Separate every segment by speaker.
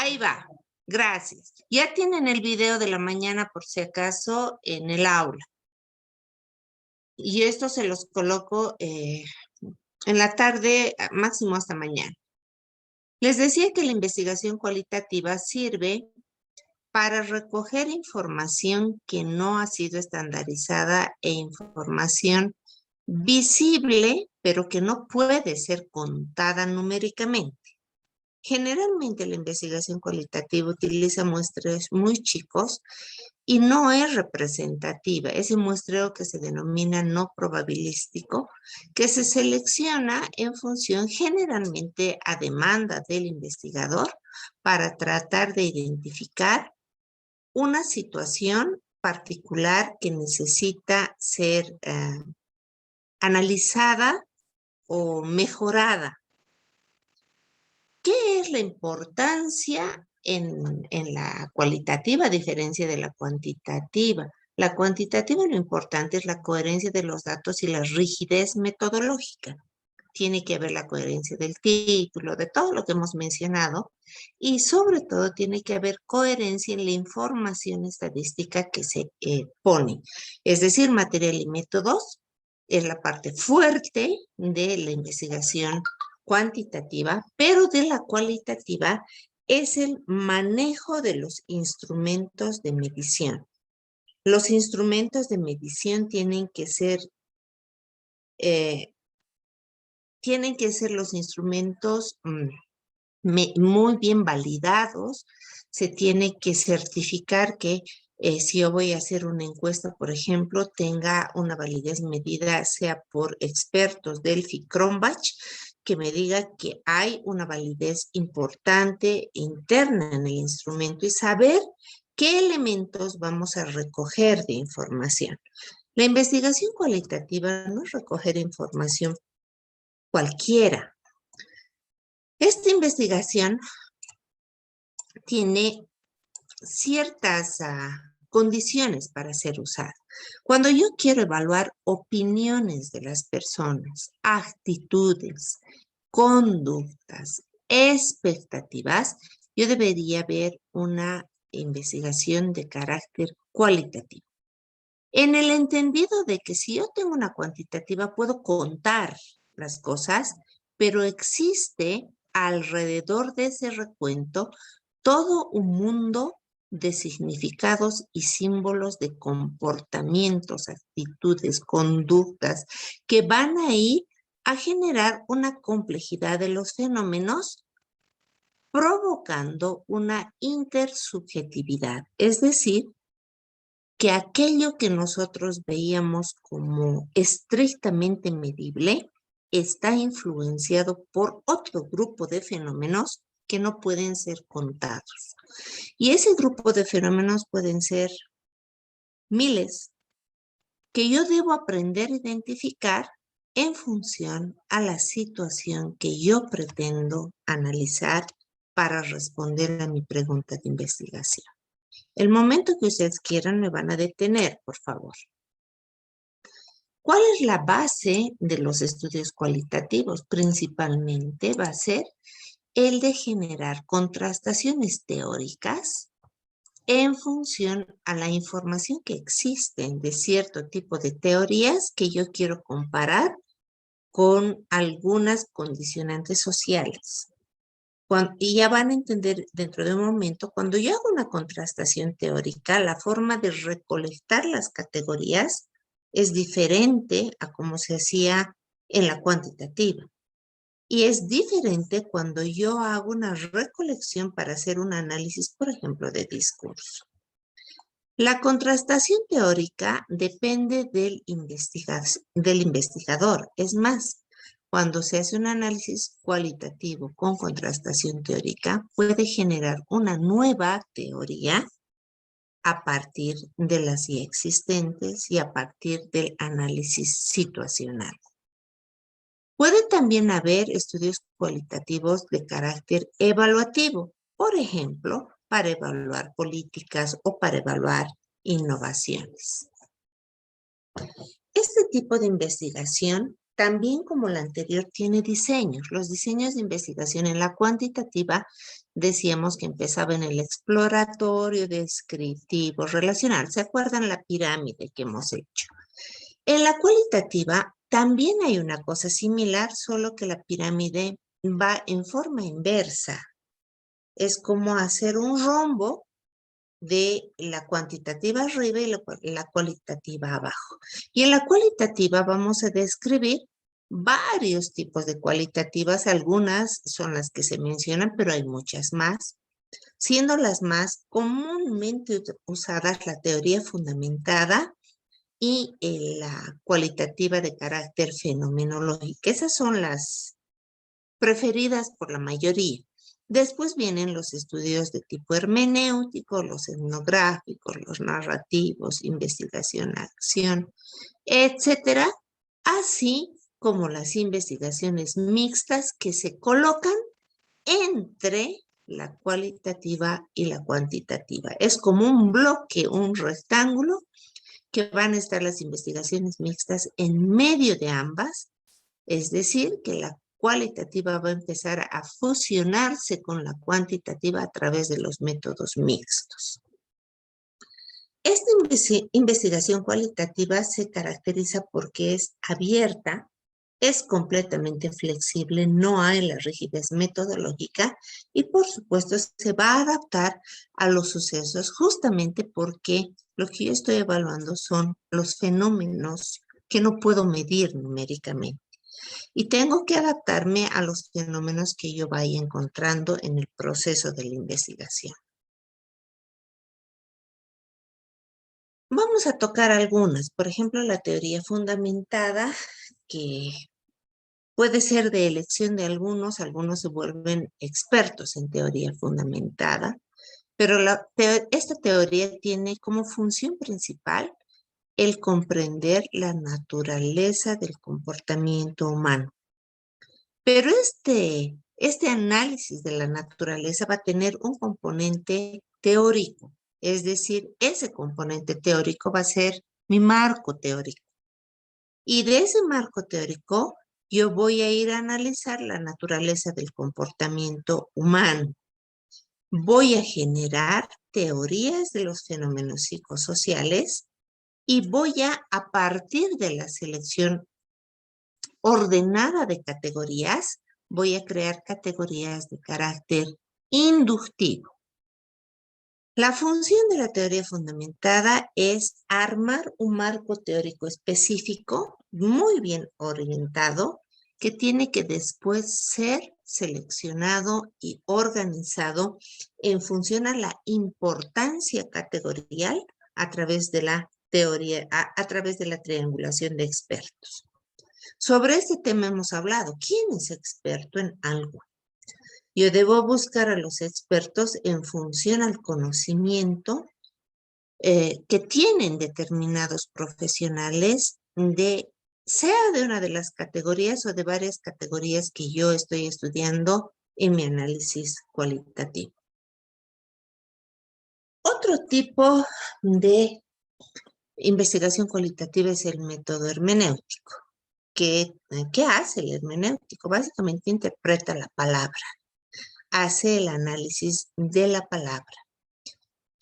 Speaker 1: Ahí va. Gracias. Ya tienen el video de la mañana por si acaso en el aula. Y esto se los coloco en la tarde, máximo hasta mañana. Les decía que la investigación cualitativa sirve para recoger información que no ha sido estandarizada e información visible, pero que no puede ser contada numéricamente. Generalmente la investigación cualitativa utiliza muestreos muy chicos y no es representativa. Ese muestreo que se denomina no probabilístico, que se selecciona en función generalmente a demanda del investigador para tratar de identificar una situación particular que necesita ser analizada o mejorada. ¿Qué es la importancia en la cualitativa a diferencia de la cuantitativa? La cuantitativa lo importante es la coherencia de los datos y la rigidez metodológica. Tiene que haber la coherencia del título, de todo lo que hemos mencionado, y sobre todo tiene que haber coherencia en la información estadística que se pone. Es decir, material y métodos es la parte fuerte de la investigación cuantitativa, pero de la cualitativa es el manejo de los instrumentos de medición. Los instrumentos de medición tienen que ser los instrumentos muy bien validados. Se tiene que certificar que si yo voy a hacer una encuesta, por ejemplo, tenga una validez medida, sea por expertos Delphi, Cronbach, que me diga que hay una validez importante interna en el instrumento y saber qué elementos vamos a recoger de información. La investigación cualitativa no es recoger información cualquiera. Esta investigación tiene ciertas condiciones para ser usada. Cuando yo quiero evaluar opiniones de las personas, actitudes, conductas, expectativas, yo debería ver una investigación de carácter cualitativo. En el entendido de que si yo tengo una cuantitativa, puedo contar las cosas, pero existe alrededor de ese recuento todo un mundo de significados y símbolos de comportamientos, actitudes, conductas, que van a ir a generar una complejidad de los fenómenos, provocando una intersubjetividad, es decir, que aquello que nosotros veíamos como estrictamente medible está influenciado por otro grupo de fenómenos que no pueden ser contados. Y ese grupo de fenómenos pueden ser miles, que yo debo aprender a identificar en función a la situación que yo pretendo analizar para responder a mi pregunta de investigación. El momento que ustedes quieran me van a detener, por favor. ¿Cuál es la base de los estudios cualitativos? Principalmente va a ser el de generar contrastaciones teóricas en función a la información que existe de cierto tipo de teorías que yo quiero comparar con algunas condicionantes sociales. Y ya van a entender dentro de un momento, cuando yo hago una contrastación teórica, la forma de recolectar las categorías es diferente a como se hacía en la cuantitativa. Y es diferente cuando yo hago una recolección para hacer un análisis, por ejemplo, de discurso. La contrastación teórica depende del investigador. Es más, cuando se hace un análisis cualitativo con contrastación teórica, puede generar una nueva teoría a partir de las ya existentes y a partir del análisis situacional. Puede también haber estudios cualitativos de carácter evaluativo, por ejemplo, para evaluar políticas o para evaluar innovaciones. Este tipo de investigación también como la anterior tiene diseños. Los diseños de investigación en la cuantitativa decíamos que empezaba en el exploratorio, descriptivo, relacional. ¿Se acuerdan la pirámide que hemos hecho? En la cualitativa también hay una cosa similar, solo que la pirámide va en forma inversa. Es como hacer un rombo de la cuantitativa arriba y la cualitativa abajo. Y en la cualitativa vamos a describir varios tipos de cualitativas. Algunas son las que se mencionan, pero hay muchas más, siendo las más comúnmente usadas la teoría fundamentada y la cualitativa de carácter fenomenológico. Esas son las preferidas por la mayoría. Después vienen los estudios de tipo hermenéutico, los etnográficos, los narrativos, investigación, acción, etcétera, así como las investigaciones mixtas que se colocan entre la cualitativa y la cuantitativa. Es como un bloque, un rectángulo, que van a estar las investigaciones mixtas en medio de ambas, es decir, que la cualitativa va a empezar a fusionarse con la cuantitativa a través de los métodos mixtos. Esta investigación cualitativa se caracteriza porque es abierta, es completamente flexible, no hay la rigidez metodológica y por supuesto se va a adaptar a los sucesos justamente porque lo que yo estoy evaluando son los fenómenos que no puedo medir numéricamente. Y tengo que adaptarme a los fenómenos que yo vaya encontrando en el proceso de la investigación. Vamos a tocar algunas, por ejemplo, la teoría fundamentada, que puede ser de elección de algunos se vuelven expertos en teoría fundamentada, pero esta teoría tiene como función principal el comprender la naturaleza del comportamiento humano. Pero este análisis de la naturaleza va a tener un componente teórico, es decir, ese componente teórico va a ser mi marco teórico. Y de ese marco teórico, yo voy a ir a analizar la naturaleza del comportamiento humano. Voy a generar teorías de los fenómenos psicosociales y voy a partir de la selección ordenada de categorías, voy a crear categorías de carácter inductivo. La función de la teoría fundamentada es armar un marco teórico específico, muy bien orientado, que tiene que después ser seleccionado y organizado en función a la importancia categorial a través de la teoría, a través de la triangulación de expertos. Sobre este tema hemos hablado. ¿Quién es experto en algo? Yo debo buscar a los expertos en función al conocimiento que tienen determinados profesionales sea de una de las categorías o de varias categorías que yo estoy estudiando en mi análisis cualitativo. Otro tipo de investigación cualitativa es el método hermenéutico. ¿Qué hace el hermenéutico? Básicamente interpreta la palabra, hace el análisis de la palabra,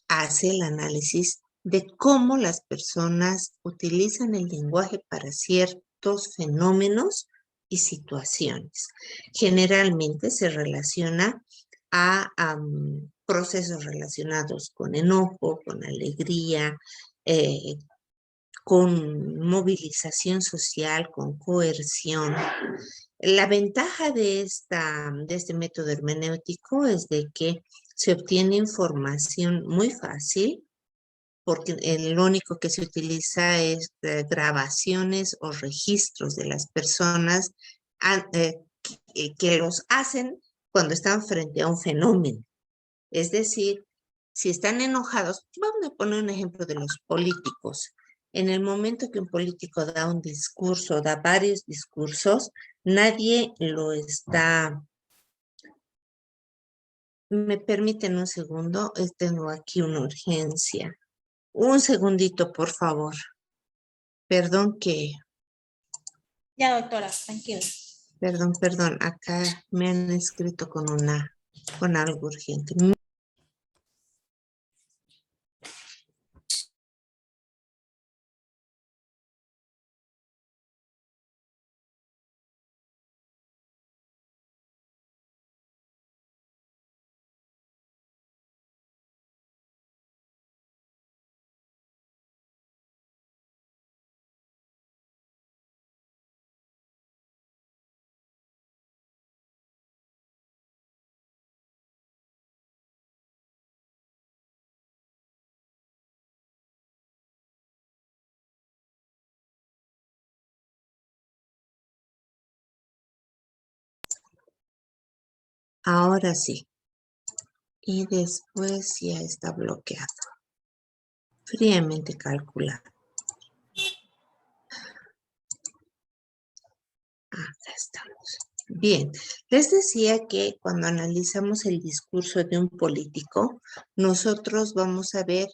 Speaker 1: hace el análisis de cómo las personas utilizan el lenguaje para ciertos fenómenos y situaciones. Generalmente se relaciona a procesos relacionados con enojo, con alegría, con movilización social, con coerción. La ventaja de este método hermenéutico es de que se obtiene información muy fácil, porque lo único que se utiliza es grabaciones o registros de las personas que los hacen cuando están frente a un fenómeno. Es decir, si están enojados, vamos a poner un ejemplo de los políticos. En el momento que un político da un discurso, da varios discursos, nadie lo está... ¿Me permiten un segundo? Tengo aquí una urgencia. Un segundito, por favor. Perdón que
Speaker 2: Ya, doctora, tranquila.
Speaker 1: Perdón, acá me han escrito con algo urgente. Ahora sí. Y después ya está bloqueado. Fríamente calculado. Acá estamos. Bien, les decía que cuando analizamos el discurso de un político, nosotros vamos a ver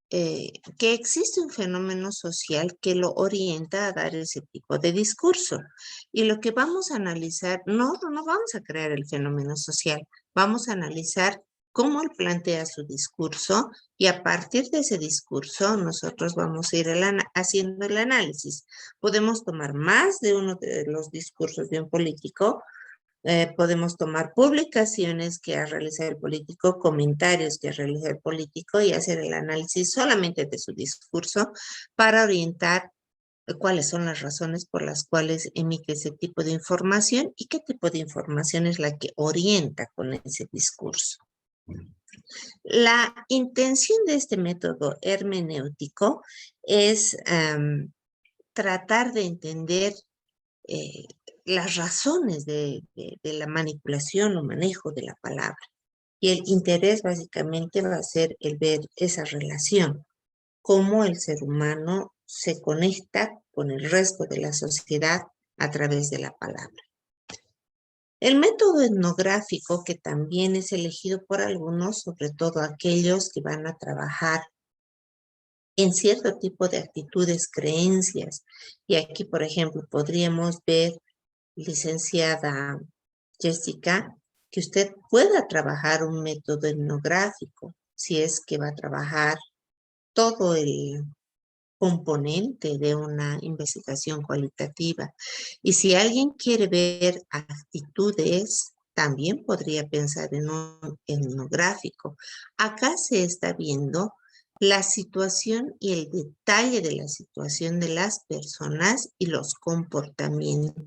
Speaker 1: que existe un fenómeno social que lo orienta a dar ese tipo de discurso. Y lo que vamos a analizar, no vamos a crear el fenómeno social, vamos a analizar cómo él plantea su discurso y a partir de ese discurso nosotros vamos a ir haciendo el análisis. Podemos tomar más de uno de los discursos de un político, podemos tomar publicaciones que ha realizado el político, comentarios que ha realizado el político y hacer el análisis solamente de su discurso para orientar cuáles son las razones por las cuales emite ese tipo de información y qué tipo de información es la que orienta con ese discurso. La intención de este método hermenéutico es tratar de entender las razones de la manipulación o manejo de la palabra. Y el interés básicamente va a ser el ver esa relación, cómo el ser humano se conecta con el resto de la sociedad a través de la palabra. El método etnográfico, que también es elegido por algunos, sobre todo aquellos que van a trabajar en cierto tipo de actitudes, creencias. Y aquí, por ejemplo, podríamos ver, licenciada Jessica, que usted pueda trabajar un método etnográfico, si es que va a trabajar todo el componente de una investigación cualitativa. Y si alguien quiere ver actitudes, también podría pensar en un etnográfico. Acá se está viendo la situación y el detalle de la situación de las personas y los comportamientos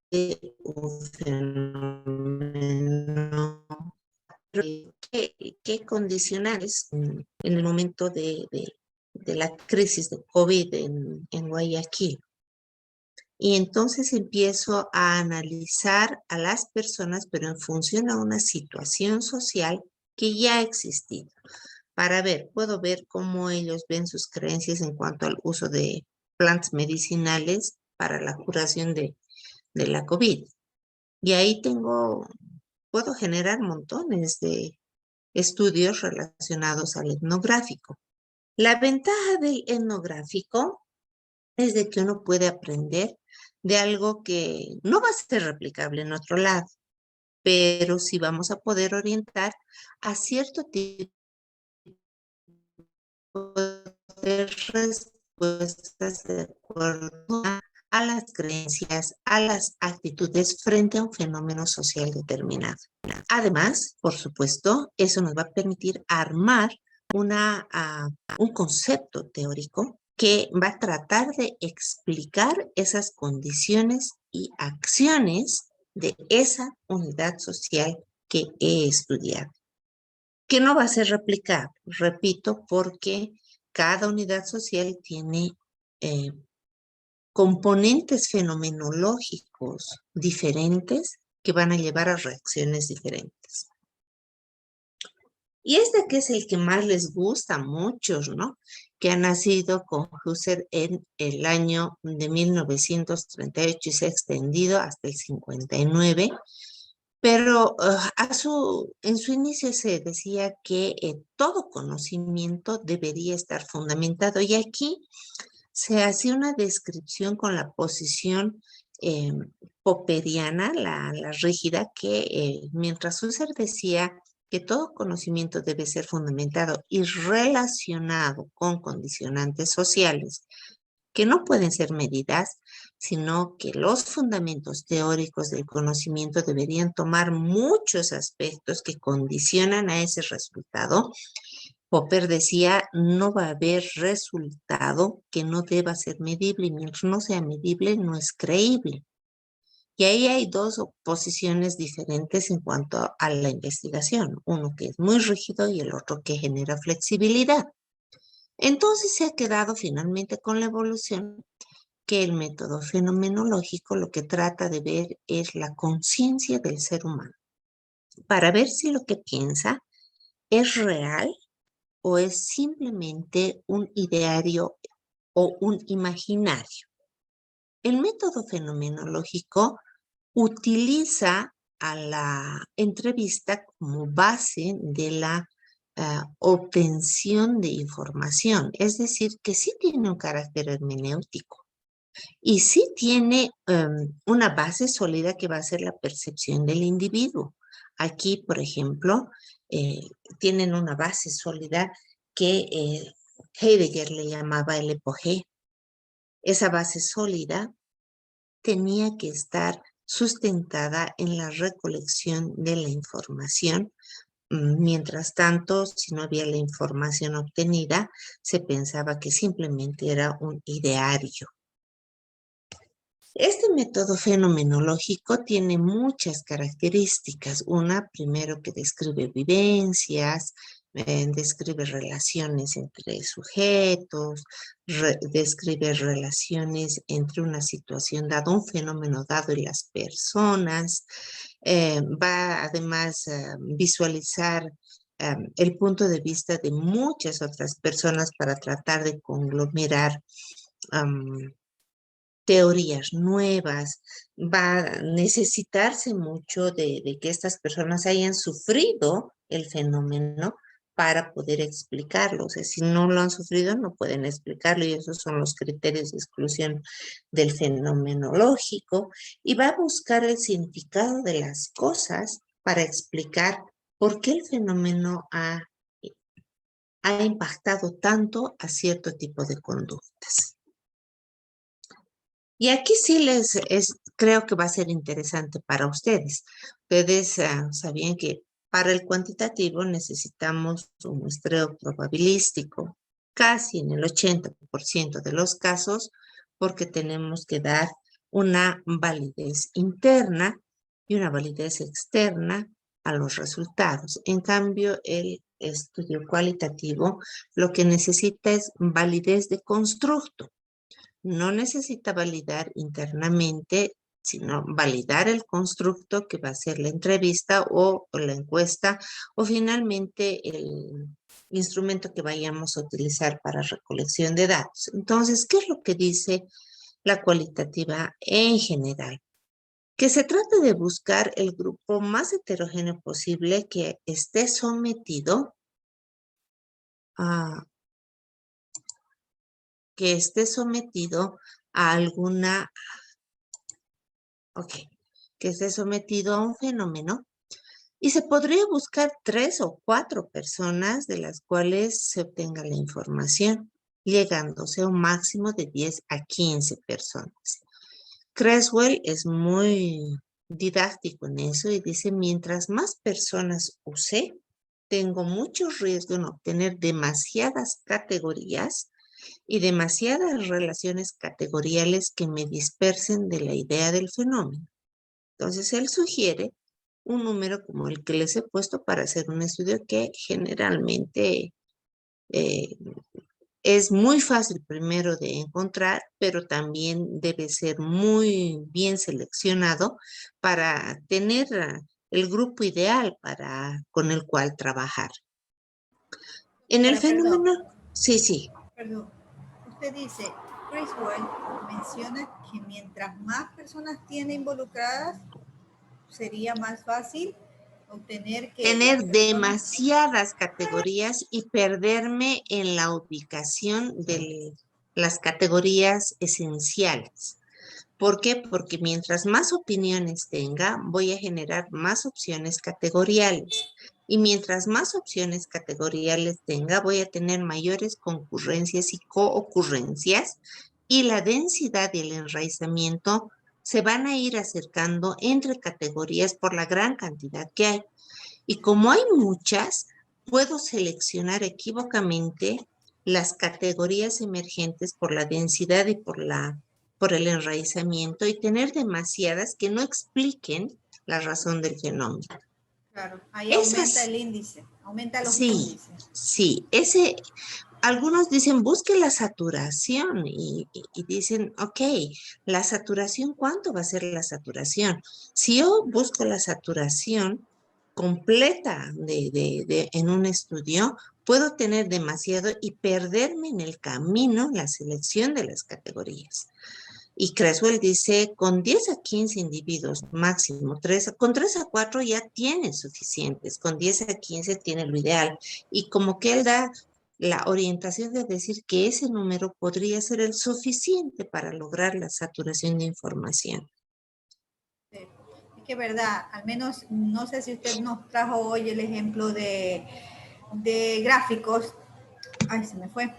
Speaker 1: de un fenómeno. ¿Qué condicionales en el momento de la crisis de COVID en Guayaquil? Y entonces empiezo a analizar a las personas, pero en función a una situación social que ya ha existido. Para ver, puedo ver cómo ellos ven sus creencias en cuanto al uso de plantas medicinales para la curación de la COVID. Y ahí puedo generar montones de estudios relacionados al etnográfico. La ventaja del etnográfico es de que uno puede aprender de algo que no va a ser replicable en otro lado, pero sí vamos a poder orientar a cierto tipo de respuestas de acuerdo a las creencias, a las actitudes frente a un fenómeno social determinado. Además, por supuesto, eso nos va a permitir armar un concepto teórico que va a tratar de explicar esas condiciones y acciones de esa unidad social que he estudiado, que no va a ser replicable, repito, porque cada unidad social tiene componentes fenomenológicos diferentes que van a llevar a reacciones diferentes. Y este que es el que más les gusta a muchos, ¿no? Que ha nacido con Husserl en el año de 1938 y se ha extendido hasta el 59, Pero en su inicio se decía que todo conocimiento debería estar fundamentado y aquí se hacía una descripción con la posición eh, popperiana, la rígida, que mientras Husserl decía que todo conocimiento debe ser fundamentado y relacionado con condicionantes sociales que no pueden ser medidas, sino que los fundamentos teóricos del conocimiento deberían tomar muchos aspectos que condicionan a ese resultado. Popper decía, no va a haber resultado que no deba ser medible y mientras no sea medible no es creíble. Y ahí hay dos posiciones diferentes en cuanto a la investigación, uno que es muy rígido y el otro que genera flexibilidad. Entonces se ha quedado finalmente con la evolución que el método fenomenológico lo que trata de ver es la conciencia del ser humano, para ver si lo que piensa es real o es simplemente un ideario o un imaginario. El método fenomenológico utiliza a la entrevista como base de la obtención de información, es decir, que sí tiene un carácter hermenéutico y sí tiene una base sólida que va a ser la percepción del individuo. Aquí, por ejemplo, eh, tienen una base sólida que Heidegger le llamaba el epogé. Esa base sólida tenía que estar sustentada en la recolección de la información. Mientras tanto, si no había la información obtenida, se pensaba que simplemente era un ideario. Este método fenomenológico tiene muchas características. Una, primero, que describe vivencias, describe relaciones entre sujetos, describe relaciones entre una situación dada, un fenómeno dado y las personas. Va además a visualizar el punto de vista de muchas otras personas para tratar de conglomerar teorías nuevas, va a necesitarse mucho de que estas personas hayan sufrido el fenómeno para poder explicarlo. O sea, si no lo han sufrido, no pueden explicarlo y esos son los criterios de exclusión del fenomenológico y va a buscar el significado de las cosas para explicar por qué el fenómeno ha impactado tanto a cierto tipo de conductas. Y aquí sí creo que va a ser interesante para ustedes. Ustedes sabían que para el cuantitativo necesitamos un muestreo probabilístico, casi en el 80% de los casos, porque tenemos que dar una validez interna y una validez externa a los resultados. En cambio, el estudio cualitativo lo que necesita es validez de constructo. No necesita validar internamente, sino validar el constructo que va a ser la entrevista o la encuesta o finalmente el instrumento que vayamos a utilizar para recolección de datos. Entonces, ¿qué es lo que dice la cualitativa en general? Que se trata de buscar el grupo más heterogéneo posible que esté sometido a alguna, que esté sometido a un fenómeno y se podría buscar 3 o 4 personas de las cuales se obtenga la información, llegándose a un máximo de 10 a 15 personas. Creswell es muy didáctico en eso y dice, mientras más personas use, tengo mucho riesgo en obtener demasiadas categorías y demasiadas relaciones categoriales que me dispersen de la idea del fenómeno. Entonces, él sugiere un número como el que les he puesto para hacer un estudio que generalmente eh, es muy fácil primero de encontrar, pero también debe ser muy bien seleccionado para tener el grupo ideal con el cual trabajar. En el fenómeno, sí.
Speaker 2: Perdón. Usted dice, Creswell menciona que mientras más personas tiene involucradas, sería más fácil obtener que
Speaker 1: tener
Speaker 2: las personas...
Speaker 1: demasiadas categorías y perderme en la ubicación de las categorías esenciales. ¿Por qué? Porque mientras más opiniones tenga, voy a generar más opciones categoriales. Y mientras más opciones categoriales tenga, voy a tener mayores concurrencias y coocurrencias, y la densidad y el enraizamiento se van a ir acercando entre categorías por la gran cantidad que hay. Y como hay muchas, puedo seleccionar equívocamente las categorías emergentes por la densidad y por el enraizamiento, y tener demasiadas que no expliquen la razón del fenómeno.
Speaker 2: Claro, ahí aumenta
Speaker 1: Esas,
Speaker 2: el índice, aumenta los
Speaker 1: sí,
Speaker 2: índices.
Speaker 1: sí, algunos dicen busque la saturación y dicen, ok, la saturación, ¿cuánto va a ser la saturación? Si yo busco la saturación completa en un estudio, puedo tener demasiado y perderme en el camino la selección de las categorías. Y Creswell dice, con 10 a 15 individuos máximo, con 3 a 4 ya tiene suficientes, con 10 a 15 tiene lo ideal. Y como que él da la orientación de decir que ese número podría ser el suficiente para lograr la saturación de información.
Speaker 2: Sí. Es que verdad, al menos no sé si usted nos trajo hoy el ejemplo de gráficos, ay, se me fue,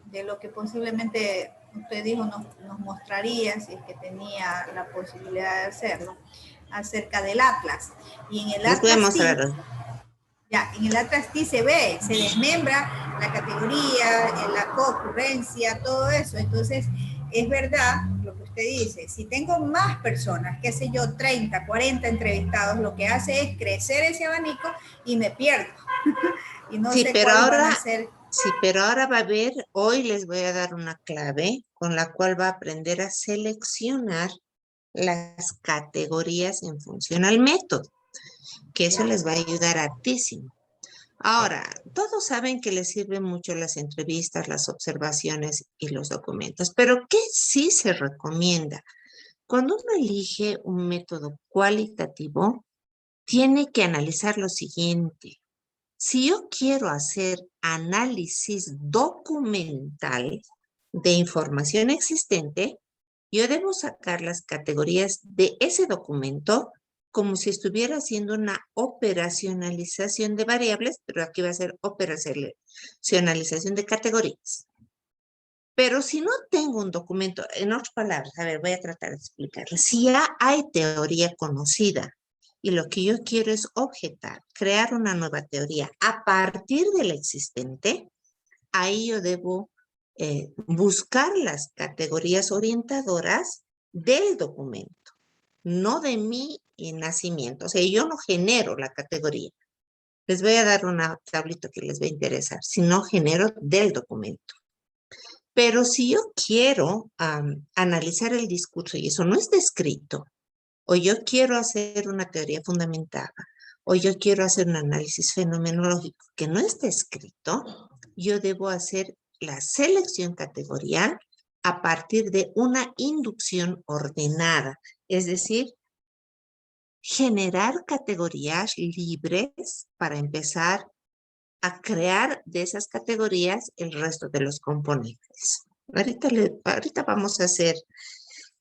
Speaker 2: de lo que posiblemente usted dijo nos mostraría, si es que tenía la posibilidad de hacerlo, acerca del Atlas. Y en el
Speaker 1: Les voy a
Speaker 2: Atlas
Speaker 1: mostrar
Speaker 2: T,
Speaker 1: hoy.
Speaker 2: ya, en el Atlas T se ve, se desmembra la categoría, la concurrencia, todo eso. Entonces, es verdad lo que usted dice. Si tengo más personas, qué sé yo, 30, 40 entrevistados, lo que hace es crecer ese abanico y me pierdo. Y no
Speaker 1: Sí,
Speaker 2: sé
Speaker 1: pero
Speaker 2: cuáles van
Speaker 1: ahora,
Speaker 2: a ser.
Speaker 1: sí, pero ahora va a ver, hoy les voy a dar una clave con la cual va a aprender a seleccionar las categorías en función al método, que eso
Speaker 2: Ya.
Speaker 1: les va a ayudar hartísimo. Ahora, todos saben que les sirven mucho las entrevistas, las observaciones y los documentos, pero ¿qué sí se recomienda? Cuando uno elige un método cualitativo, tiene que analizar lo siguiente. Si yo quiero hacer análisis documental de información existente, yo debo sacar las categorías de ese documento como si estuviera haciendo una operacionalización de variables, pero aquí va a ser operacionalización de categorías. Pero si no tengo un documento, en otras palabras, a ver, voy a tratar de explicarles. Si ya hay teoría conocida y lo que yo quiero es objetar, crear una nueva teoría a partir de la existente, ahí yo debo buscar las categorías orientadoras del documento, no de mi nacimiento. O sea, yo no genero la categoría. Les voy a dar una tablita que les va a interesar, sino genero del documento. Pero si yo quiero analizar el discurso y eso no es descrito, o yo quiero hacer una teoría fundamentada, o yo quiero hacer un análisis fenomenológico que no es descrito, yo debo hacer la selección categorial a partir de una inducción ordenada, es decir, generar categorías libres para empezar a crear de esas categorías el resto de los componentes. Ahorita vamos a hacer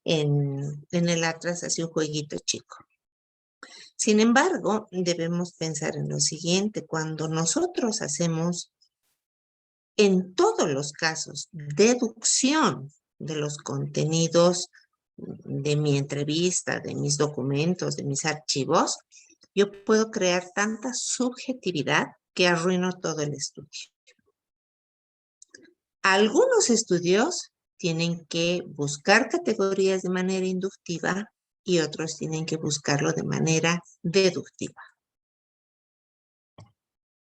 Speaker 1: en el Atlas así un jueguito chico. Sin embargo, debemos pensar en lo siguiente: cuando nosotros hacemos, en todos los casos, deducción de los contenidos de mi entrevista, de mis documentos, de mis archivos, yo puedo crear tanta subjetividad que arruino todo el estudio. Algunos estudios tienen que buscar categorías de manera inductiva y otros tienen que buscarlo de manera deductiva.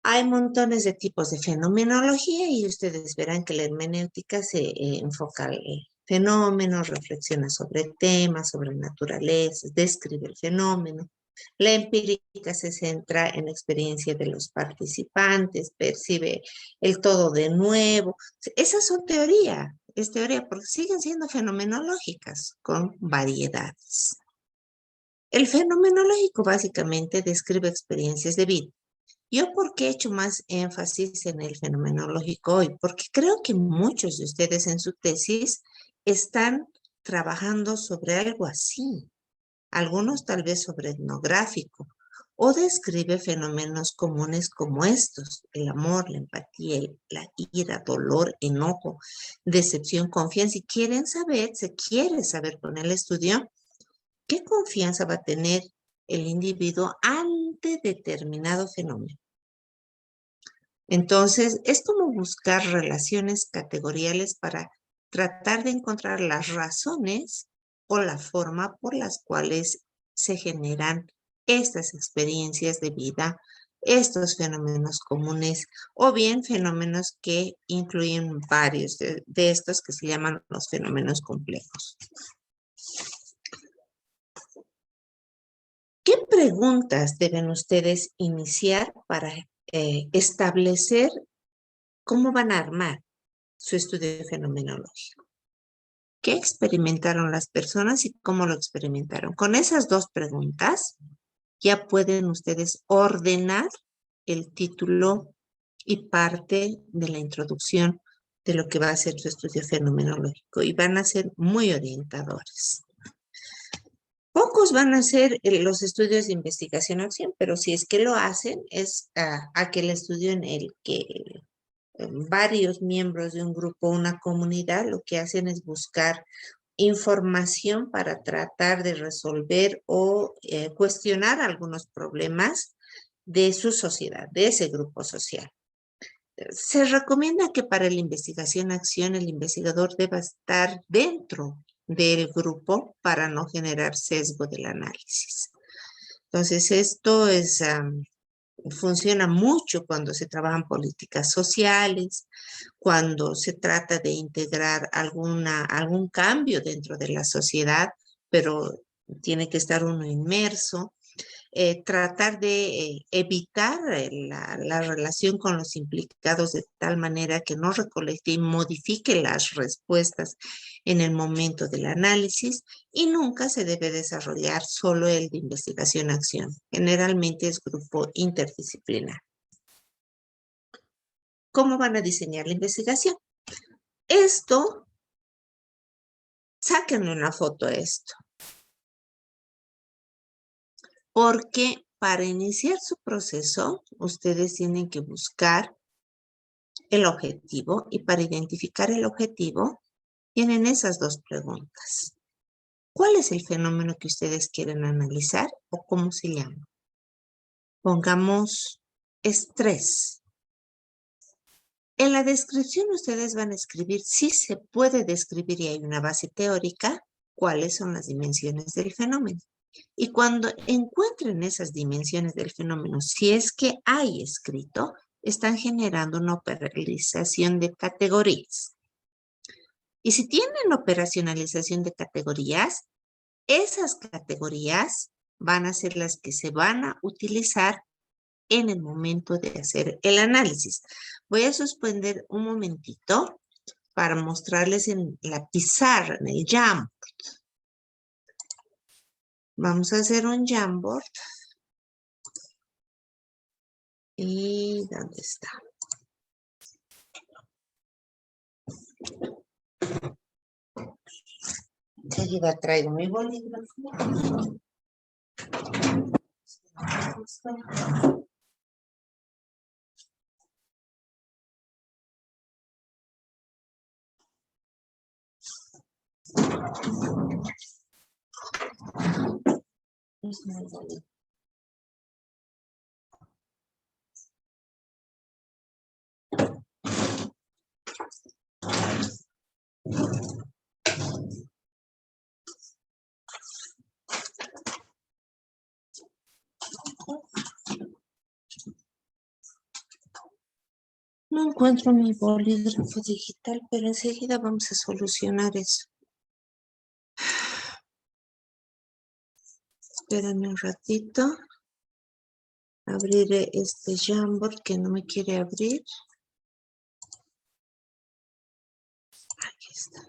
Speaker 1: Hay montones de tipos de fenomenología y ustedes verán que la hermenéutica se enfoca en fenómenos, reflexiona sobre temas, sobre naturaleza, describe el fenómeno. La empírica se centra en la experiencia de los participantes, percibe el todo de nuevo. Esas son es teoría porque siguen siendo fenomenológicas con variedades. El fenomenológico básicamente describe experiencias de vida. ¿Yo por qué he hecho más énfasis en el fenomenológico hoy? Porque creo que muchos de ustedes en su tesis están trabajando sobre algo así. Algunos tal vez sobre etnográfico, o describe fenómenos comunes como estos: el amor, la empatía, la ira, dolor, enojo, decepción, confianza. Y quieren saber, se quiere saber con el estudio, qué confianza va a tener el individuo ante determinado fenómeno. Entonces, es como buscar relaciones categoriales para tratar de encontrar las razones o la forma por las cuales se generan estas experiencias de vida, estos fenómenos comunes, o bien fenómenos que incluyen varios de estos que se llaman los fenómenos complejos. ¿Qué preguntas deben ustedes iniciar para establecer cómo van a armar su estudio fenomenológico? ¿Qué experimentaron las personas y cómo lo experimentaron? Con esas dos preguntas ya pueden ustedes ordenar el título y parte de la introducción de lo que va a ser su estudio fenomenológico, y van a ser muy orientadores. Pocos van a hacer los estudios de investigación-acción, pero si es que lo hacen, es aquel estudio en el que varios miembros de un grupo, una comunidad, lo que hacen es buscar información para tratar de resolver o cuestionar algunos problemas de su sociedad, de ese grupo social. Se recomienda que para la investigación-acción el investigador deba estar dentro del grupo para no generar sesgo del análisis. Entonces, esto funciona mucho cuando se trabajan políticas sociales, cuando se trata de integrar algún cambio dentro de la sociedad, pero tiene que estar uno inmerso. Tratar de evitar la relación con los implicados de tal manera que no recolecte y modifique las respuestas en el momento del análisis, y nunca se debe desarrollar solo el de investigación-acción. Generalmente es grupo interdisciplinar. ¿Cómo van a diseñar la investigación? Esto, sáquenle una foto a esto, porque para iniciar su proceso, ustedes tienen que buscar el objetivo, y para identificar el objetivo tienen esas dos preguntas. ¿Cuál es el fenómeno que ustedes quieren analizar o cómo se llama? Pongamos estrés. En la descripción ustedes van a escribir, si se puede describir y hay una base teórica, cuáles son las dimensiones del fenómeno. Y cuando encuentren esas dimensiones del fenómeno, si es que hay escrito, están generando una operacionalización de categorías. Y si tienen operacionalización de categorías, esas categorías van a ser las que se van a utilizar en el momento de hacer el análisis. Voy a suspender un momentito para mostrarles en la pizarra, en el Jamboard. Vamos a hacer un Jamboard. ¿Y dónde está? Enseguida traigo mi bolígrafo. No encuentro mi bolígrafo digital, pero enseguida vamos a solucionar eso. Espérenme un ratito. Abriré este Jamboard que no me quiere abrir. Aquí está.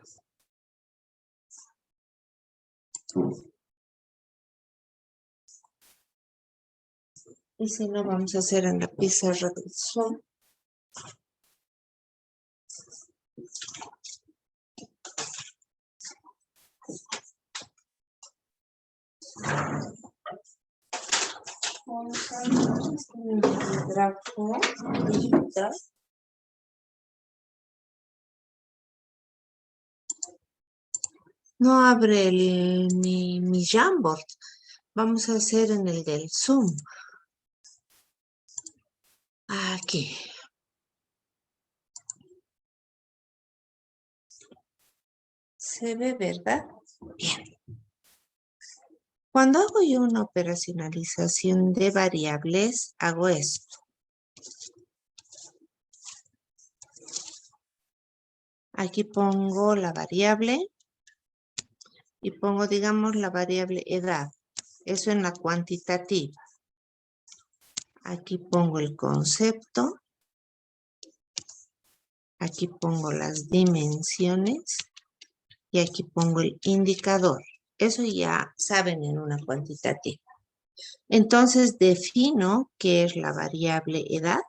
Speaker 1: Y si no, vamos a hacer en la pizarra del Zoom. No abre mi Jamboard. Vamos a hacer en el del Zoom. Aquí. Se ve, ¿verdad? Bien. Cuando hago yo una operacionalización de variables, hago esto. Aquí pongo la variable y pongo, digamos, la variable edad. Eso en la cuantitativa. Aquí pongo el concepto. Aquí pongo las dimensiones. Y aquí pongo el indicador. Eso ya saben en una cuantitativa. Entonces defino qué es la variable edad.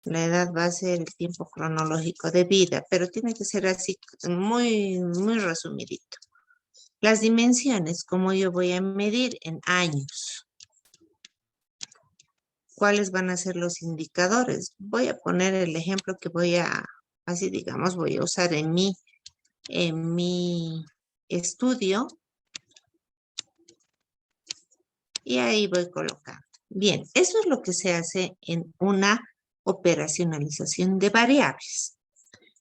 Speaker 1: La edad va a ser el tiempo cronológico de vida, pero tiene que ser así muy resumidito. Las dimensiones, como yo voy a medir en años. ¿Cuáles van a ser los indicadores? Voy a poner el ejemplo que así digamos, voy a usar en mi estudio. Y ahí voy colocando. Bien, eso es lo que se hace en una operacionalización de variables.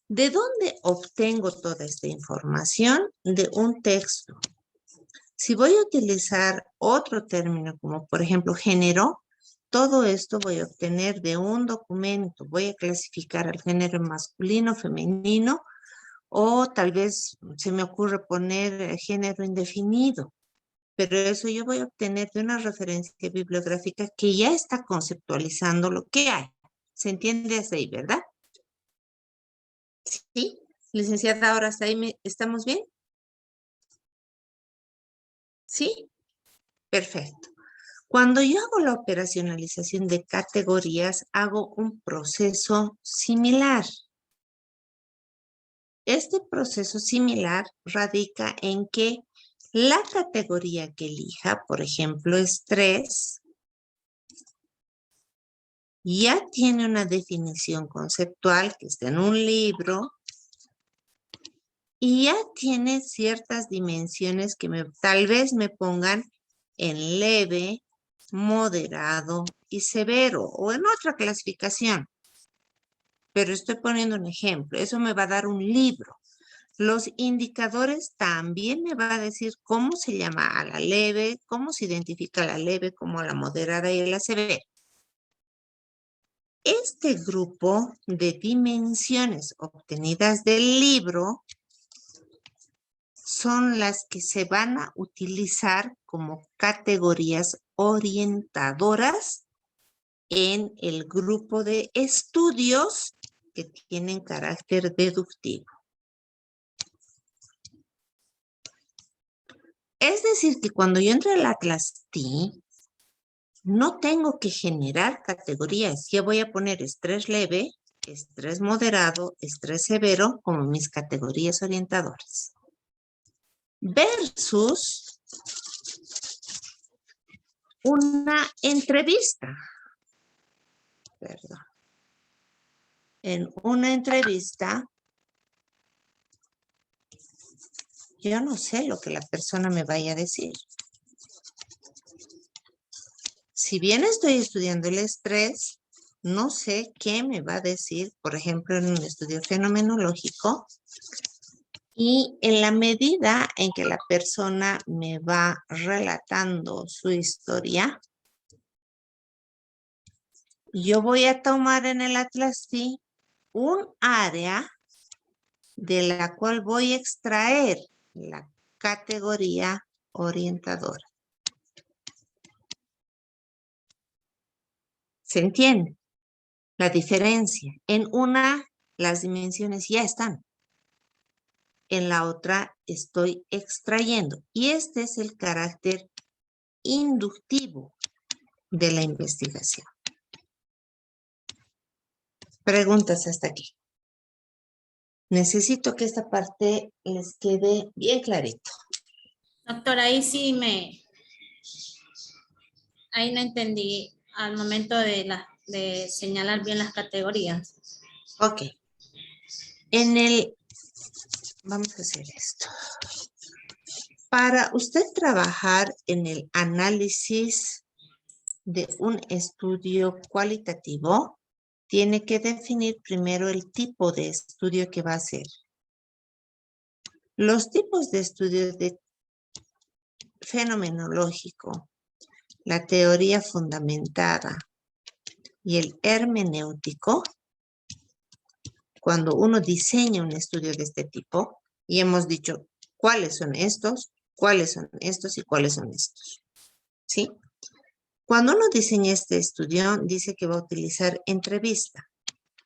Speaker 1: ¿De dónde obtengo toda esta información? De un texto. Si voy a utilizar otro término como por ejemplo género, todo esto voy a obtener de un documento. Voy a clasificar al género masculino, femenino o tal vez se me ocurre poner género indefinido. Pero eso yo voy a obtener de una referencia bibliográfica que ya está conceptualizando lo que hay. ¿Se entiende hasta ahí, verdad? Sí. Licenciada, ahora hasta ahí ¿estamos bien? Sí. Perfecto. Cuando yo hago la operacionalización de categorías, hago un proceso similar. Este proceso similar radica en que la categoría que elija, por ejemplo, estrés, ya tiene una definición conceptual que está en un libro y ya tiene ciertas dimensiones que tal vez me pongan en leve, moderado y severo o en otra clasificación. Pero estoy poniendo un ejemplo. Eso me va a dar un libro. Los indicadores también me va a decir cómo se llama a la leve, cómo se identifica a la leve, como a la moderada y a la severa. Este grupo de dimensiones obtenidas del libro son las que se van a utilizar como categorías orientadoras en el grupo de estudios que tienen carácter deductivo. Es decir, que cuando yo entre al Atlas TI, no tengo que generar categorías. Ya voy a poner estrés leve, estrés moderado, estrés severo como mis categorías orientadoras. Versus una entrevista. Perdón. En una entrevista, yo no sé lo que la persona me vaya a decir. Si bien estoy estudiando el estrés, no sé qué me va a decir, por ejemplo, en un estudio fenomenológico. Y en la medida en que la persona me va relatando su historia, yo voy a tomar en el Atlas TI un área de la cual voy a extraer la categoría orientadora. ¿Se entiende? La diferencia. En una, las dimensiones ya están. En la otra, estoy extrayendo. Y este es el carácter inductivo de la investigación. Preguntas hasta aquí. Necesito que esta parte les quede bien clarito.
Speaker 3: Doctora, ahí no entendí al momento de señalar bien las categorías.
Speaker 1: Ok. Vamos a hacer esto. Para usted trabajar en el análisis de un estudio cualitativo, tiene que definir primero el tipo de estudio que va a hacer. Los tipos de estudio de fenomenológico, la teoría fundamentada y el hermenéutico, cuando uno diseña un estudio de este tipo, y hemos dicho cuáles son estos y cuáles son estos, ¿sí? Cuando uno diseña este estudio, dice que va a utilizar entrevista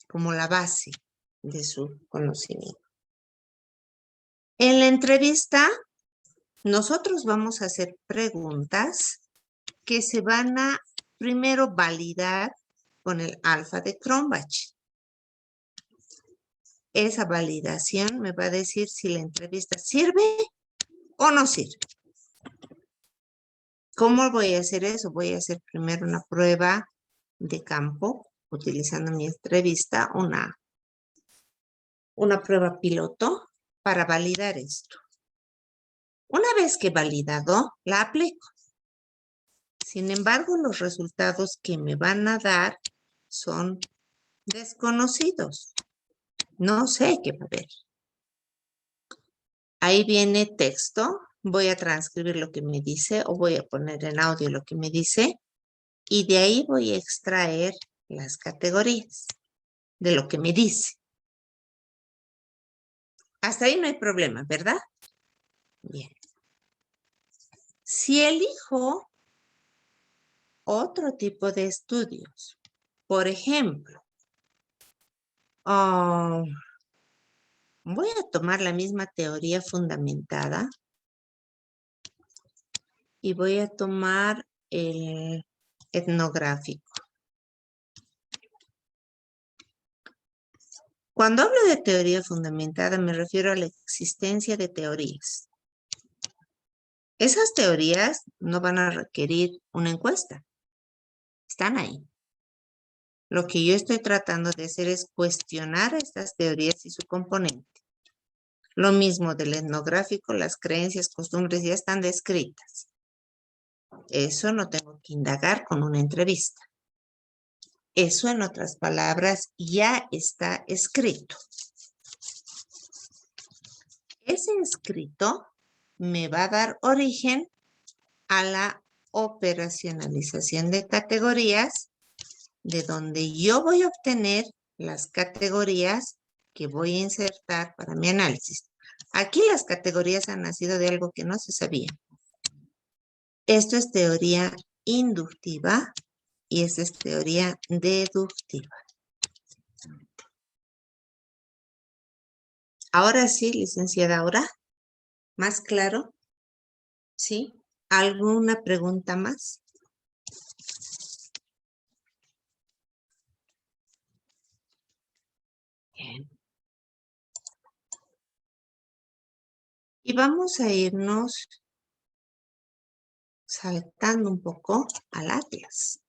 Speaker 1: como la base de su conocimiento. En la entrevista, nosotros vamos a hacer preguntas que se van a primero validar con el alfa de Cronbach. Esa validación me va a decir si la entrevista sirve o no sirve. ¿Cómo voy a hacer eso? Voy a hacer primero una prueba de campo, utilizando mi entrevista, una prueba piloto para validar esto. Una vez que he validado, la aplico. Sin embargo, los resultados que me van a dar son desconocidos. No sé qué va a haber. Ahí viene texto. Voy a transcribir lo que me dice o voy a poner en audio lo que me dice. Y de ahí voy a extraer las categorías de lo que me dice. Hasta ahí no hay problema, ¿verdad? Bien. Si elijo otro tipo de estudios, por ejemplo, voy a tomar la misma teoría fundamentada y voy a tomar el etnográfico. Cuando hablo de teoría fundamentada me refiero a la existencia de teorías. Esas teorías no van a requerir una encuesta. Están ahí. Lo que yo estoy tratando de hacer es cuestionar estas teorías y su componente. Lo mismo del etnográfico, las creencias, costumbres ya están descritas. Eso no tengo que indagar con una entrevista. Eso, en otras palabras, ya está escrito. Ese escrito me va a dar origen a la operacionalización de categorías, de donde yo voy a obtener las categorías que voy a insertar para mi análisis. Aquí las categorías han nacido de algo que no se sabía. Esto es teoría inductiva y esta es teoría deductiva. Ahora sí, licenciada Aura, ¿más claro? ¿Sí? ¿Alguna pregunta más? Bien. Y vamos a irnos saltando un poco al Atlas.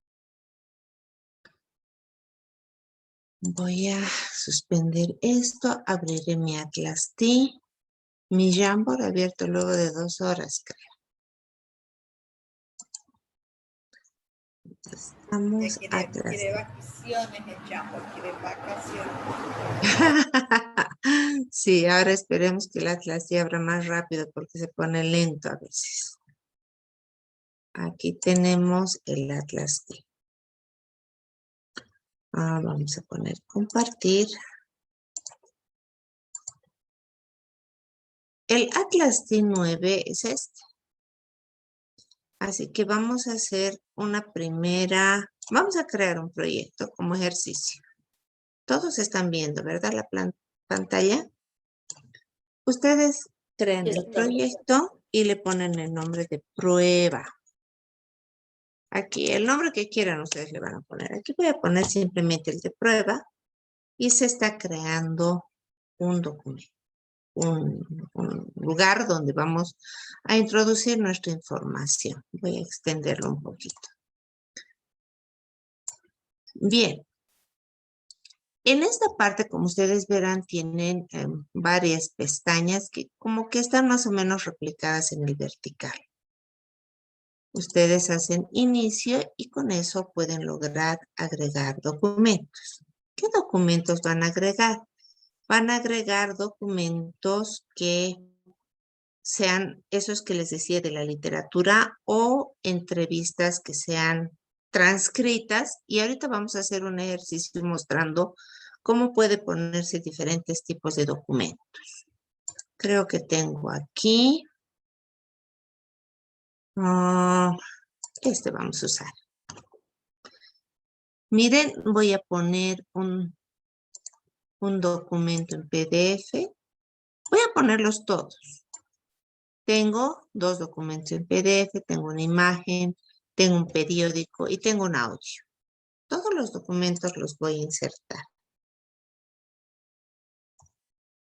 Speaker 1: Voy a suspender esto, abriré mi Atlas T, mi Jamboard abierto luego de 2 horas, creo. Estamos
Speaker 2: Quiere vacaciones el Jamboard, quiere vacaciones.
Speaker 1: Sí, ahora esperemos que el Atlas T abra más rápido porque se pone lento a veces. Aquí tenemos el Atlas T. Vamos a poner compartir. El Atlas T9 es este. Así que vamos a hacer vamos a crear un proyecto como ejercicio. Todos están viendo, ¿verdad? La pantalla. Ustedes crean el proyecto y le ponen el nombre de prueba. Aquí el nombre que quieran ustedes le van a poner. Aquí voy a poner simplemente el de prueba y se está creando un documento, un lugar donde vamos a introducir nuestra información. Voy a extenderlo un poquito. Bien. En esta parte, como ustedes verán, tienen varias pestañas que como que están más o menos replicadas en el vertical. Ustedes hacen inicio y con eso pueden lograr agregar documentos. ¿Qué documentos van a agregar? Van a agregar documentos que sean esos que les decía de la literatura o entrevistas que sean transcritas. Y ahorita vamos a hacer un ejercicio mostrando cómo puede ponerse diferentes tipos de documentos. Creo que tengo aquí. Este vamos a usar. Miren, voy a poner un documento en PDF. Voy a ponerlos todos. Tengo 2 documentos en PDF, tengo una imagen, tengo un periódico y tengo un audio. Todos los documentos los voy a insertar.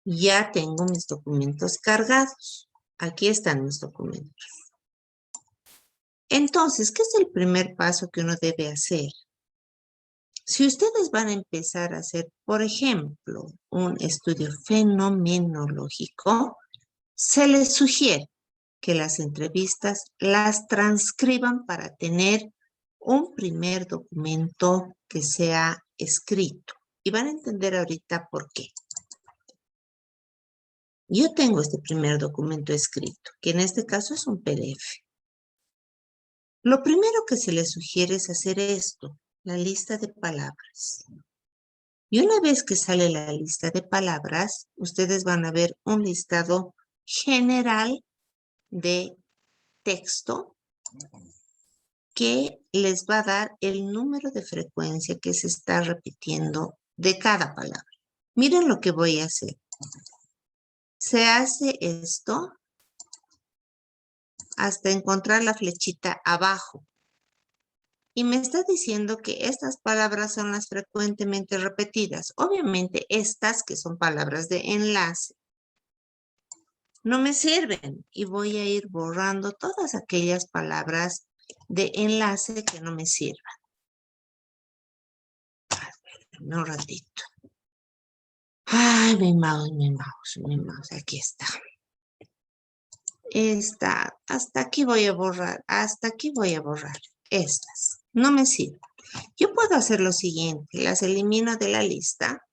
Speaker 1: Ya tengo mis documentos cargados. Aquí están mis documentos. Entonces, ¿qué es el primer paso que uno debe hacer? Si ustedes van a empezar a hacer, por ejemplo, un estudio fenomenológico, se les sugiere que las entrevistas las transcriban para tener un primer documento que sea escrito. Y van a entender ahorita por qué. Yo tengo este primer documento escrito, que en este caso es un PDF. Lo primero que se les sugiere es hacer esto, la lista de palabras. Y una vez que sale la lista de palabras, ustedes van a ver un listado general de texto que les va a dar el número de frecuencia que se está repitiendo de cada palabra. Miren lo que voy a hacer. Se hace esto hasta encontrar la flechita abajo. Y me está diciendo que estas palabras son las frecuentemente repetidas. Obviamente estas que son palabras de enlace no me sirven y voy a ir borrando todas aquellas palabras de enlace que no me sirvan. Un ratito. Ay, mi mouse, aquí está. Hasta aquí voy a borrar, estas. No me sirven. Yo puedo hacer lo siguiente, las elimino de la lista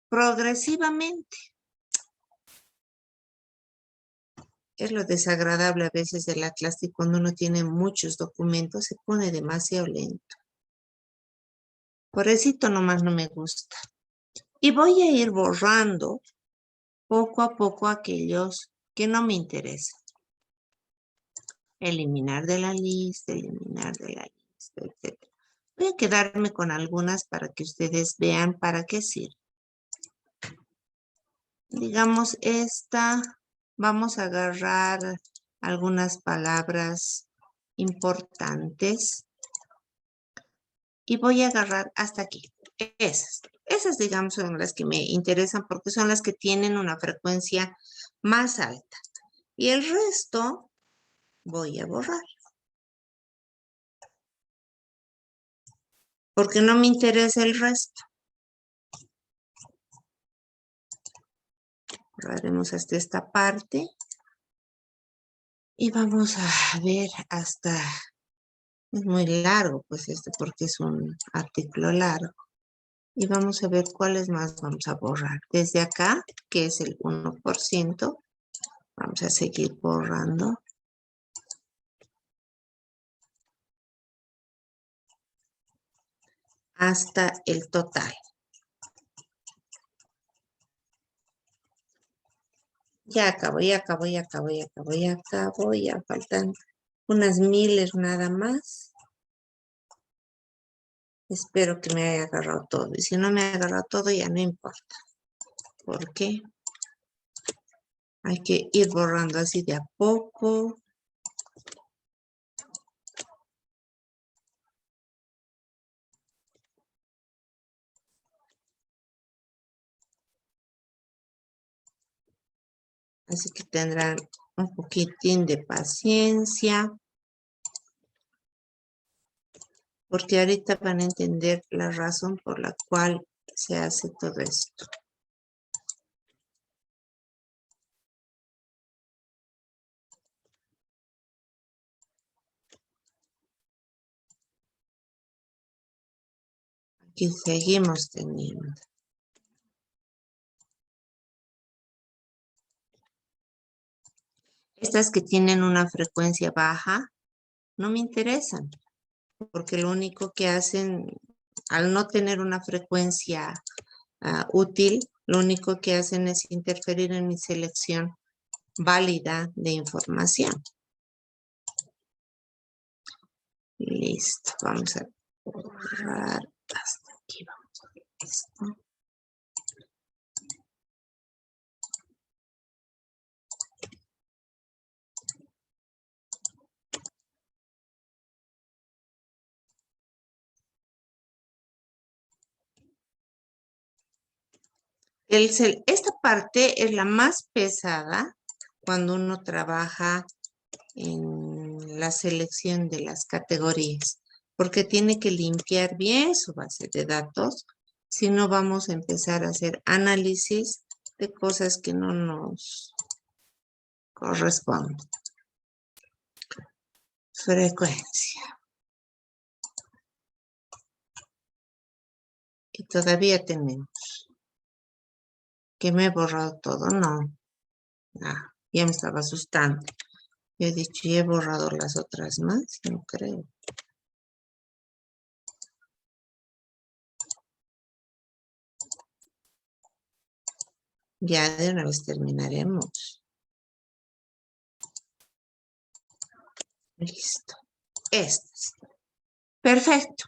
Speaker 1: progresivamente. Es lo desagradable a veces de la clase cuando uno tiene muchos documentos, se pone demasiado lento. Por eso nomás no me gusta. Y voy a ir borrando poco a poco aquellos que no me interesan. Eliminar de la lista, etc. Voy a quedarme con algunas para que ustedes vean para qué sirve. Digamos esta, vamos a agarrar algunas palabras importantes y voy a agarrar hasta aquí. Esas digamos son las que me interesan porque son las que tienen una frecuencia más alta. Y el resto voy a borrar. Porque no me interesa el resto. Borraremos hasta esta parte. Y vamos a ver hasta... Es muy largo, pues porque es un artículo largo. Y vamos a ver cuáles más vamos a borrar. Desde acá, que es el 1%, vamos a seguir borrando. Hasta el total. Ya acabo, ya faltan unas miles nada más. Espero que me haya agarrado todo. Y si no me ha agarrado todo, ya no importa. ¿Por qué? Hay que ir borrando así de a poco. Así que tendrán un poquitín de paciencia, porque ahorita van a entender la razón por la cual se hace todo esto. Aquí seguimos teniendo. Estas que tienen una frecuencia baja no me interesan, porque lo único que hacen, al no tener una frecuencia útil, lo único que hacen es interferir en mi selección válida de información. Listo, vamos a borrar hasta aquí. Vamos a ver esto. Esta parte es la más pesada cuando uno trabaja en la selección de las categorías, porque tiene que limpiar bien su base de datos, si no vamos a empezar a hacer análisis de cosas que no nos corresponden. Frecuencia. Y todavía tenemos. Que me he borrado todo, no. Ya me estaba asustando. Yo he dicho, ¿y he borrado las otras más? No creo. Ya de una vez terminaremos. Listo. Estas. Perfecto.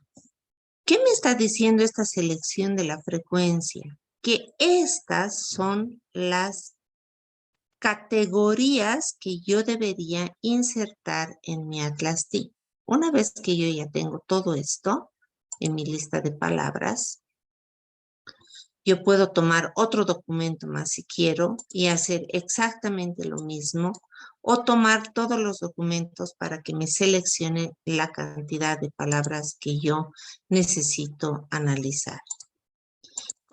Speaker 1: ¿Qué me está diciendo esta selección de la frecuencia? Que estas son las categorías que yo debería insertar en mi Atlas D. Una vez que yo ya tengo todo esto en mi lista de palabras, yo puedo tomar otro documento más si quiero y hacer exactamente lo mismo o tomar todos los documentos para que me seleccione la cantidad de palabras que yo necesito analizar.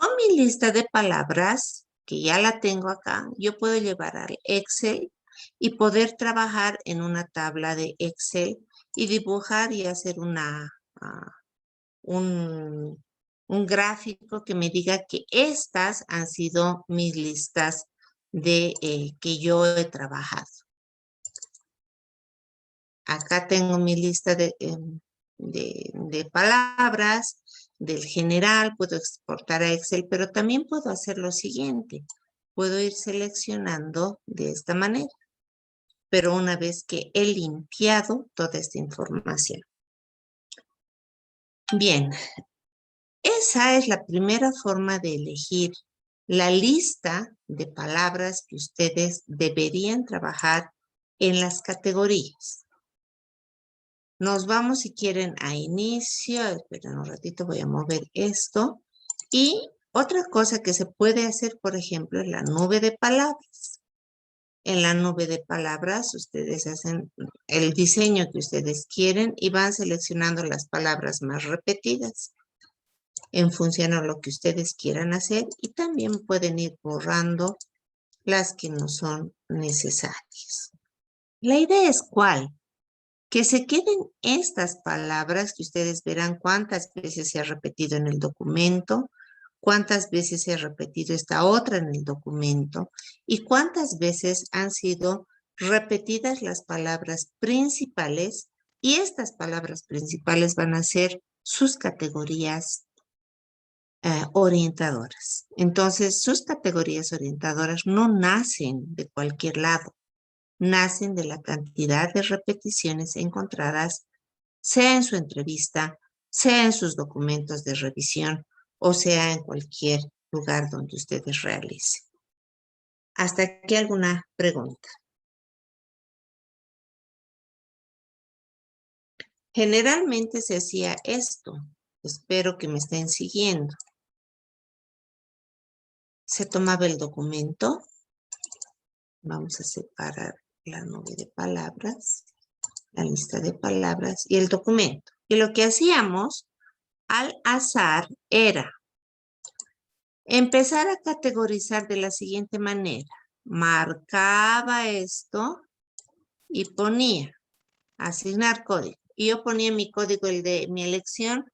Speaker 1: Con mi lista de palabras, que ya la tengo acá, yo puedo llevar al Excel y poder trabajar en una tabla de Excel y dibujar y hacer un gráfico que me diga que estas han sido mis listas de que yo he trabajado. Acá tengo mi lista de palabras del general, puedo exportar a Excel, pero también puedo hacer lo siguiente. Puedo ir seleccionando de esta manera, pero una vez que he limpiado toda esta información. Bien, esa es la primera forma de elegir la lista de palabras que ustedes deberían trabajar en las categorías. Nos vamos, si quieren, a inicio. Esperen un ratito, voy a mover esto. Y otra cosa que se puede hacer, por ejemplo, es la nube de palabras. En la nube de palabras, ustedes hacen el diseño que ustedes quieren y van seleccionando las palabras más repetidas en función a lo que ustedes quieran hacer, y también pueden ir borrando las que no son necesarias. La idea es ¿cuál? Que se queden estas palabras que ustedes verán cuántas veces se ha repetido en el documento, cuántas veces se ha repetido esta otra en el documento y cuántas veces han sido repetidas las palabras principales, y estas palabras principales van a ser sus categorías orientadoras. Entonces, sus categorías orientadoras no nacen de cualquier lado, nacen de la cantidad de repeticiones encontradas, sea en su entrevista, sea en sus documentos de revisión o sea en cualquier lugar donde ustedes realicen. ¿Hasta aquí alguna pregunta? Generalmente se hacía esto. Espero que me estén siguiendo. Se tomaba el documento, Vamos a separar la nube de palabras, la lista de palabras y el documento. Y lo que hacíamos al azar era empezar a categorizar de la siguiente manera. Marcaba esto y ponía asignar código. Y yo ponía mi código, el de mi elección,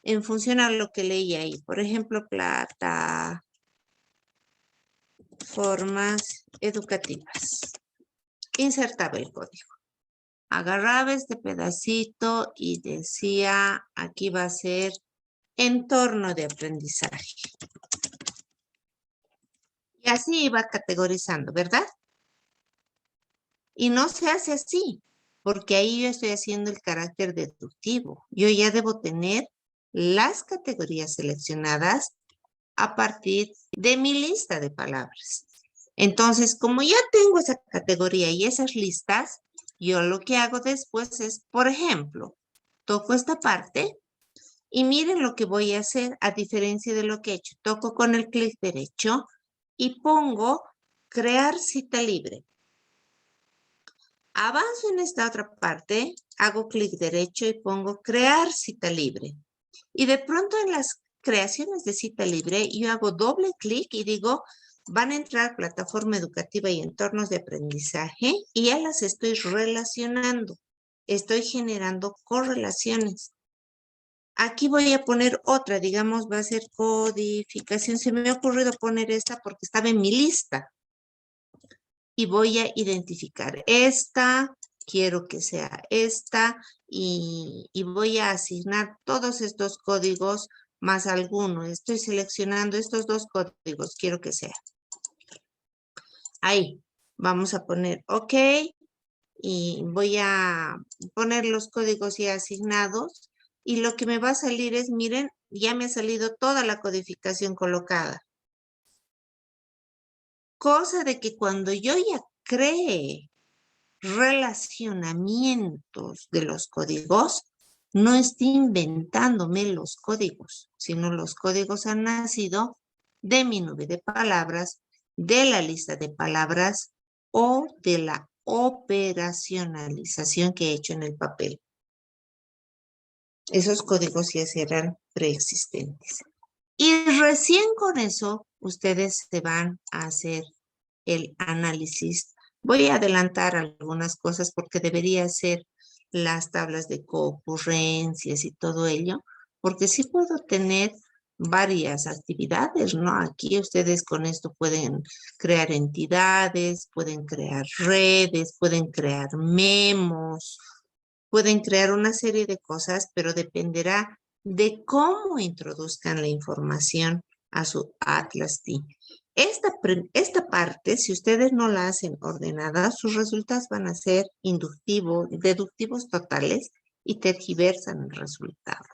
Speaker 1: en función a lo que leía ahí. Por ejemplo, plataformas educativas. Insertaba el código. Agarraba este pedacito y decía, aquí va a ser entorno de aprendizaje. Y así iba categorizando, ¿verdad? Y no se hace así, porque ahí yo estoy haciendo el carácter deductivo. Yo ya debo tener las categorías seleccionadas a partir de mi lista de palabras. Entonces, como ya tengo esa categoría y esas listas, yo lo que hago después es, por ejemplo, toco esta parte y miren lo que voy a hacer a diferencia de lo que he hecho. Toco con el clic derecho y pongo crear cita libre. Avanzo en esta otra parte, hago clic derecho y pongo crear cita libre. Y de pronto en las creaciones de cita libre, yo hago doble clic y digo, van a entrar plataforma educativa y entornos de aprendizaje y ya las estoy relacionando. Estoy generando correlaciones. Aquí voy a poner otra, digamos, va a ser codificación. Se me ha ocurrido poner esta porque estaba en mi lista. Y voy a identificar esta, quiero que sea esta, y voy a asignar todos estos códigos más alguno. Estoy seleccionando estos dos códigos, quiero que sea. Ahí, vamos a poner OK, y voy a poner los códigos ya asignados, y lo que me va a salir es, miren, ya me ha salido toda la codificación colocada. Cosa de que cuando yo ya cree relacionamientos de los códigos, no estoy inventándome los códigos, sino los códigos han nacido de mi nube de palabras, de la lista de palabras o de la operacionalización que he hecho en el papel. Esos códigos ya serán preexistentes. Y recién con eso, ustedes se van a hacer el análisis. Voy a adelantar algunas cosas porque debería ser las tablas de concurrencias y todo ello, porque sí puedo tener varias actividades, ¿no? Aquí ustedes con esto pueden crear entidades, pueden crear redes, pueden crear memos, pueden crear una serie de cosas, pero dependerá de cómo introduzcan la información a su Atlas D. Esta parte, si ustedes no la hacen ordenada, sus resultados van a ser inductivos, deductivos totales y tergiversan el resultado.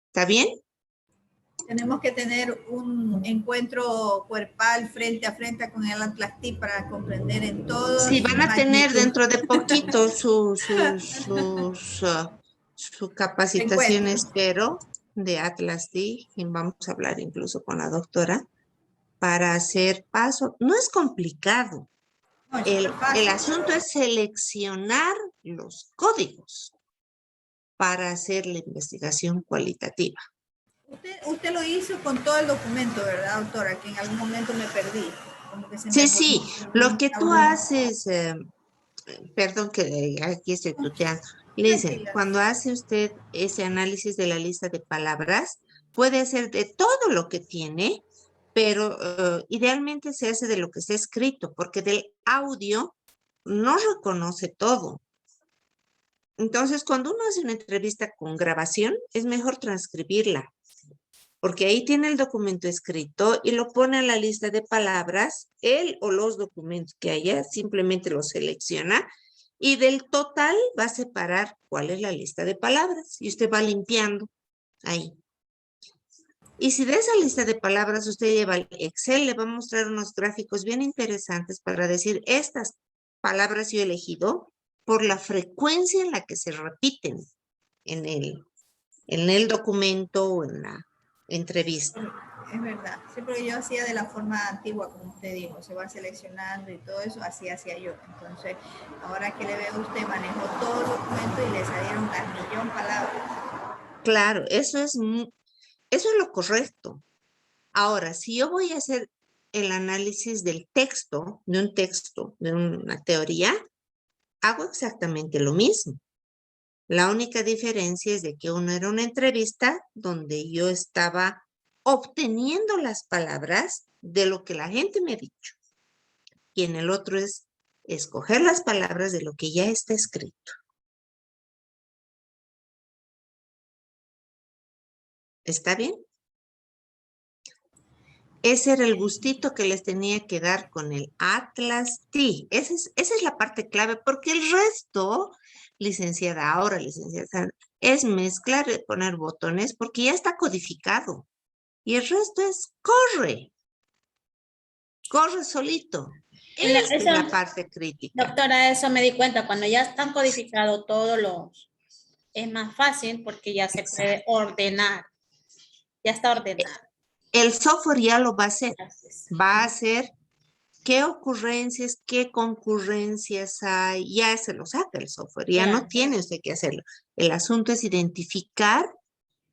Speaker 1: ¿Está bien?
Speaker 2: Tenemos que tener un encuentro cuerpal frente a frente con el Atlas D para comprender en todo.
Speaker 1: Sí, van a tener dentro de poquito su capacitación, espero, de Atlas D, y vamos a hablar incluso con la doctora, para hacer paso. No es complicado.
Speaker 2: No,
Speaker 1: El asunto es seleccionar los códigos para hacer la investigación cualitativa.
Speaker 2: Usted lo hizo con todo el documento, ¿verdad, doctora? Que en algún momento me perdí. Como que se
Speaker 1: Sí,
Speaker 2: me
Speaker 1: sí, lo que tú haces, perdón que aquí estoy tuteando, le dicen,
Speaker 2: Tranquila.
Speaker 1: cuando hace usted ese análisis de la lista de palabras, puede hacer de todo lo que tiene, pero idealmente se hace de lo que está escrito, porque del audio no reconoce todo. Entonces, cuando uno hace una entrevista con grabación, es mejor transcribirla, porque ahí tiene el documento escrito y lo pone en la lista de palabras, él o los documentos que haya, simplemente lo selecciona y del total va a separar cuál es la lista de palabras y usted va limpiando ahí. Y si de esa lista de palabras usted lleva el Excel, le va a mostrar unos gráficos bien interesantes para decir estas palabras yo he elegido por la frecuencia en la que se repiten en el documento o en la entrevista.
Speaker 2: es verdad. Sí, porque yo hacía de la forma antigua, como usted dijo, se va seleccionando y todo eso, así hacía yo. Entonces, ahora que le veo a usted, manejó todo el documento y le salieron las millón palabras.
Speaker 1: Claro, eso es lo correcto. Ahora, si yo voy a hacer el análisis del texto, de una teoría, hago exactamente lo mismo. La única diferencia es de que uno era una entrevista donde yo estaba obteniendo las palabras de lo que la gente me ha dicho. Y en el otro es escoger las palabras de lo que ya está escrito. ¿Está bien? Ese era el gustito que les tenía que dar con el Atlas T. Esa es la parte clave, porque el resto, licenciada ahora, licenciada Sandra, es mezclar y poner botones porque ya está codificado. Y el resto es corre solito. Esta es la parte crítica.
Speaker 3: Doctora, eso me di cuenta, cuando ya están codificados todos los, es más fácil porque ya se puede ordenar, ya está ordenado.
Speaker 1: El software ya lo va a hacer. Va a hacer qué ocurrencias, qué concurrencias hay, ya se lo saca el software, ya no tiene usted que hacerlo. El asunto es identificar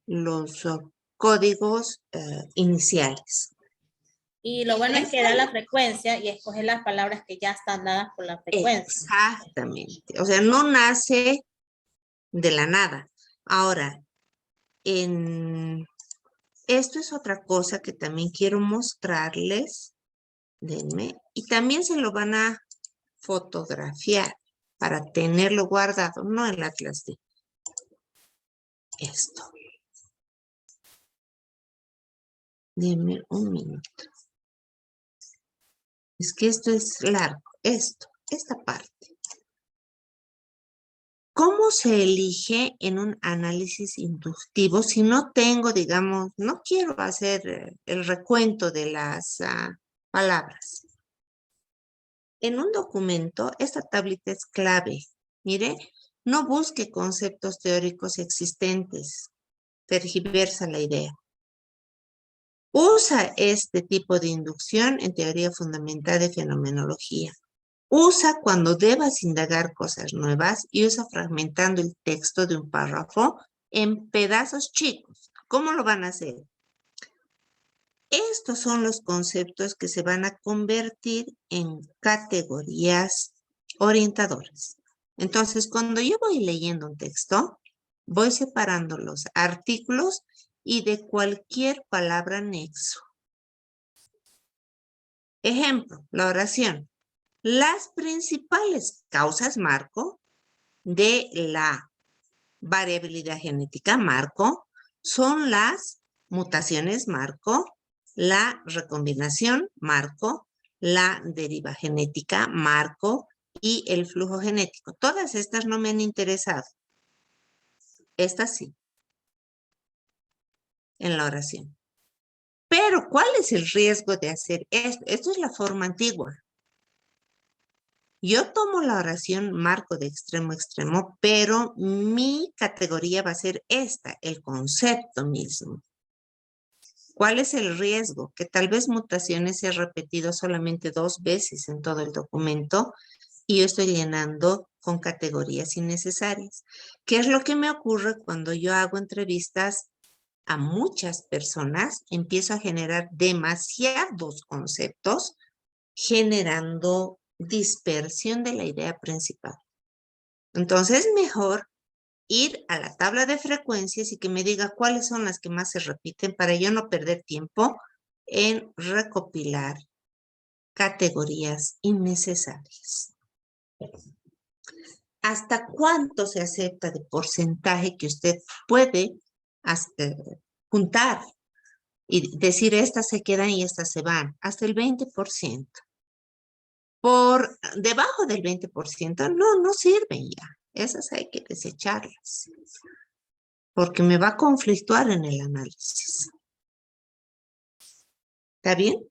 Speaker 1: los códigos iniciales.
Speaker 3: Y lo bueno es que da la frecuencia y escoger las palabras que ya están dadas por la frecuencia.
Speaker 1: Exactamente. O sea, no nace de la nada. Ahora, esto es otra cosa que también quiero mostrarles. Denme. Y también se lo van a fotografiar para tenerlo guardado, no en la clase. Esto. Denme un minuto. Es que esto es largo. Esta parte. ¿Cómo se elige en un análisis inductivo si no tengo, digamos, no quiero hacer el recuento de las palabras? En un documento, esta tablita es clave. Mire, no busque conceptos teóricos existentes. Tergiversa la idea. Usa este tipo de inducción en teoría fundamental de fenomenología. Usa cuando debas indagar cosas nuevas y usa fragmentando el texto de un párrafo en pedazos chicos. ¿Cómo lo van a hacer? Estos son los conceptos que se van a convertir en categorías orientadoras. Entonces, cuando yo voy leyendo un texto, voy separando los artículos y de cualquier palabra nexo. Ejemplo, la oración. Las principales causas marco de la variabilidad genética marco son las mutaciones marco, la recombinación marco, la deriva genética marco y el flujo genético. Todas estas no me han interesado. Estas sí. En la oración. Pero, ¿cuál es el riesgo de hacer esto? Esto es la forma antigua. Yo tomo la oración marco de extremo a extremo, pero mi categoría va a ser esta, el concepto mismo. ¿Cuál es el riesgo? Que tal vez mutaciones se ha repetido solamente 2 veces en todo el documento y yo estoy llenando con categorías innecesarias. ¿Qué es lo que me ocurre cuando yo hago entrevistas a muchas personas? Empiezo a generar demasiados conceptos, generando dispersión de la idea principal. Entonces es mejor ir a la tabla de frecuencias y que me diga cuáles son las que más se repiten para yo no perder tiempo en recopilar categorías innecesarias. ¿Hasta cuánto se acepta de porcentaje que usted puede juntar y decir estas se quedan y estas se van? Hasta el 20%. Por debajo del 20%, no sirven ya. Esas hay que desecharlas. Porque me va a conflictuar en el análisis. ¿Está bien?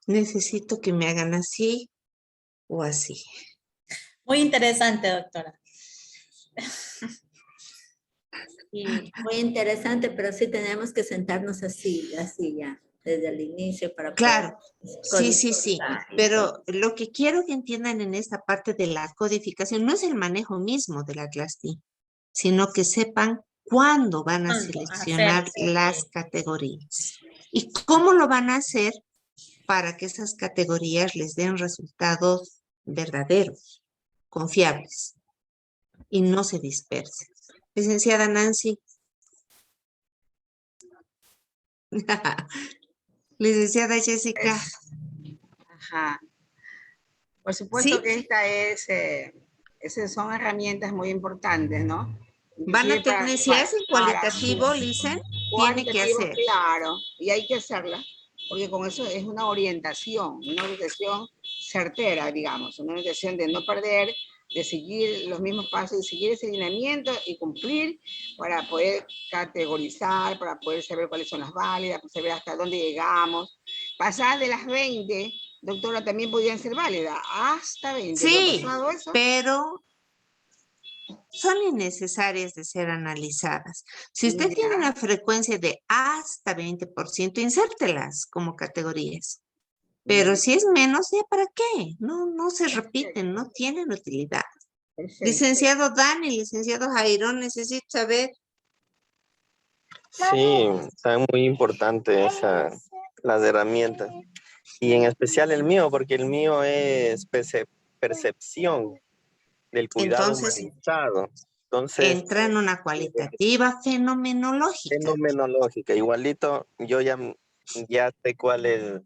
Speaker 1: Necesito que me hagan así o así.
Speaker 3: Muy interesante, doctora. Y
Speaker 4: Muy interesante, pero sí tenemos que sentarnos así ya, desde el inicio para
Speaker 1: Claro,
Speaker 4: poder
Speaker 1: sí, sí, sí.
Speaker 4: codificar y
Speaker 1: Pero lo que quiero que entiendan en esta parte de la codificación no es el manejo mismo de la clase D, sino que sepan cuándo van a
Speaker 3: cuándo
Speaker 1: seleccionar
Speaker 3: hacerse.
Speaker 1: las categorías y cómo lo van a hacer para que esas categorías les den resultados verdaderos, confiables y no se dispersen. Licenciada Nancy. Licenciada Jessica.
Speaker 5: Ajá. Por supuesto
Speaker 1: ¿Sí?
Speaker 5: que esas son herramientas muy importantes, ¿no?
Speaker 1: Van a
Speaker 5: Inclusive
Speaker 1: tener, si hacen cualitativo, Licen, tiene que
Speaker 5: cuantitativo,
Speaker 1: hacer.
Speaker 5: claro, y hay que hacerla, porque con eso es una orientación certera, digamos, una orientación de no perder, de seguir los mismos pasos, de seguir ese lineamiento y cumplir para poder categorizar, para poder saber cuáles son las válidas, para saber hasta dónde llegamos. Pasar de las 20, doctora, también podrían ser válidas, hasta 20. ¿No ha
Speaker 1: Sí,
Speaker 5: pasado eso?
Speaker 1: pero son innecesarias de ser analizadas. Si usted tiene una frecuencia de hasta 20%, insértelas como categorías. Pero si es menos, ¿ya para qué? No se repiten, no tienen utilidad.
Speaker 5: Perfecto.
Speaker 1: Licenciado Dani, licenciado Jairón, necesito saber.
Speaker 6: Sí, están muy importantes las herramientas. Y en especial el mío, porque el mío es percepción del cuidado
Speaker 1: Entonces,
Speaker 6: humanizado. Entonces,
Speaker 1: entra en una cualitativa fenomenológica.
Speaker 6: fenomenológica. Igualito, yo ya sé cuál es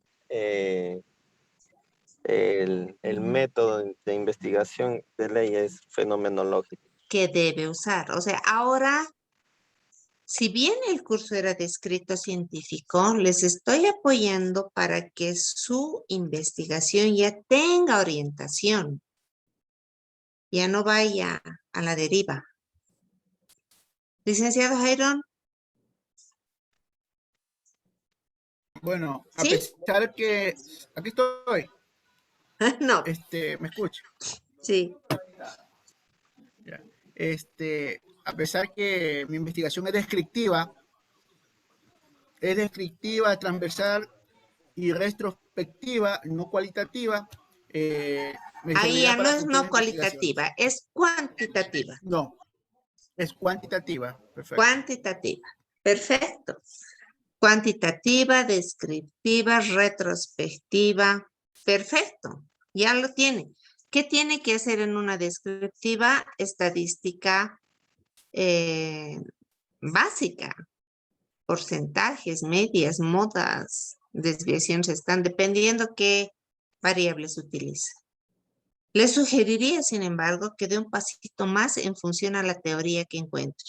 Speaker 6: el método de investigación de ley, es fenomenológico.
Speaker 1: Que debe usar. O sea, ahora, si bien el curso era de escrito científico, les estoy apoyando para que su investigación ya tenga orientación, ya no vaya a la deriva. Licenciado Jairón.
Speaker 7: Bueno, a
Speaker 1: ¿Sí?
Speaker 7: pesar que aquí estoy,
Speaker 1: No,
Speaker 7: ¿me escucha?
Speaker 1: sí.
Speaker 7: Ya. A pesar que mi investigación es descriptiva, transversal y retrospectiva, no cualitativa, me
Speaker 1: Ahí
Speaker 7: servirá
Speaker 1: ya no
Speaker 7: para
Speaker 1: es no
Speaker 7: futuras investigaciones.
Speaker 1: cualitativa, es cuantitativa.
Speaker 7: No, es cuantitativa. Perfecto.
Speaker 1: Cuantitativa. Perfecto. Cuantitativa, descriptiva, retrospectiva. Perfecto. Ya lo tiene. ¿Qué tiene que hacer en una descriptiva? Estadística básica. Porcentajes, medias, modas, desviaciones están dependiendo qué variables utiliza. Le sugeriría, sin embargo, que dé un pasito más en función a la teoría que encuentre.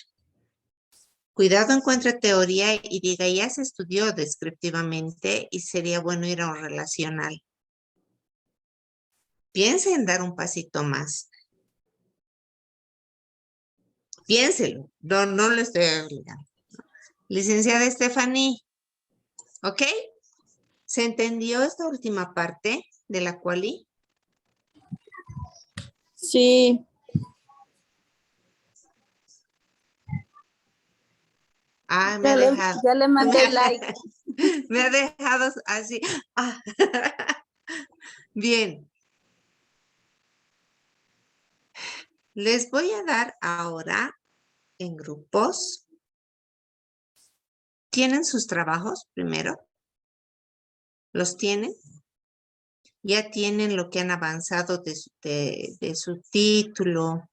Speaker 1: Cuidado, encuentre teoría y diga, ya se estudió descriptivamente y sería bueno ir a un relacional. Piense en dar un pasito más. Piénselo, no lo estoy obligando. Licenciada Stephanie, ¿ok? ¿Se entendió esta última parte de la quali?
Speaker 8: Sí.
Speaker 1: Ah, me ha dejado.
Speaker 8: Ya le mandé like.
Speaker 1: Me ha dejado así. Ah. Bien. Les voy a dar ahora en grupos. ¿Tienen sus trabajos primero? ¿Los tienen? Ya tienen lo que han avanzado de su título.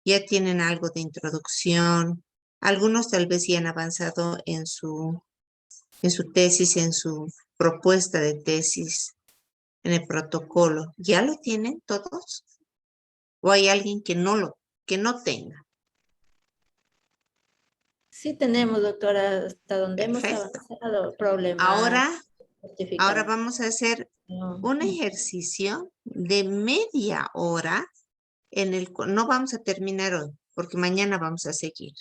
Speaker 1: Ya tienen algo de introducción. Algunos tal vez ya han avanzado en su tesis, en su propuesta de tesis, en el protocolo. ¿Ya lo tienen todos? ¿O hay alguien que no tenga?
Speaker 4: Sí tenemos, doctora, hasta donde hemos
Speaker 1: Perfecto.
Speaker 4: avanzado, problemas.
Speaker 1: Ahora vamos a hacer un ejercicio de media hora en el cual no vamos a terminar hoy, porque mañana vamos a seguir.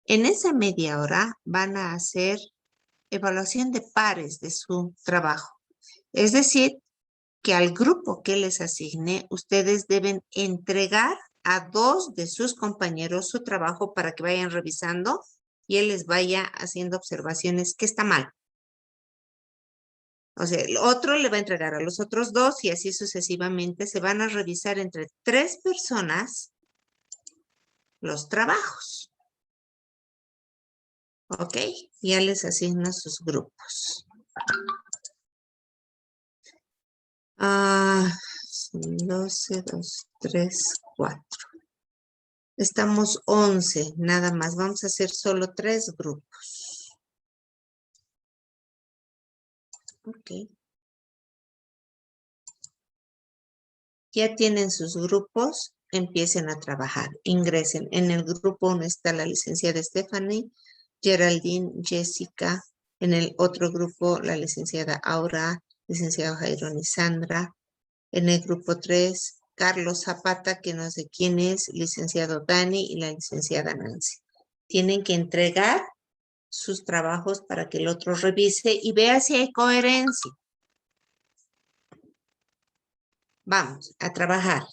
Speaker 1: En esa media hora van a hacer evaluación de pares de su trabajo. Es decir, que al grupo que les asigne, ustedes deben entregar a 2 de sus compañeros su trabajo para que vayan revisando y él les vaya haciendo observaciones que está mal. O sea, el otro le va a entregar a los otros 2 y así sucesivamente se van a revisar entre 3 personas los trabajos. ¿Ok? Ya les asigno sus grupos. 12, 2, 3, 4. Estamos 11, nada más. Vamos a hacer solo 3 grupos. Ok. Ya tienen sus grupos, empiecen a trabajar. Ingresen. En el grupo 1 está la licenciada Stephanie, Geraldine, Jessica. En el otro grupo, la licenciada Aura, licenciado Jairón y Sandra. En el grupo 3, Carlos Zapata, que no sé quién es, licenciado Dani y la licenciada Nancy. Tienen que entregar sus trabajos para que el otro revise y vea si hay coherencia. Vamos a trabajar.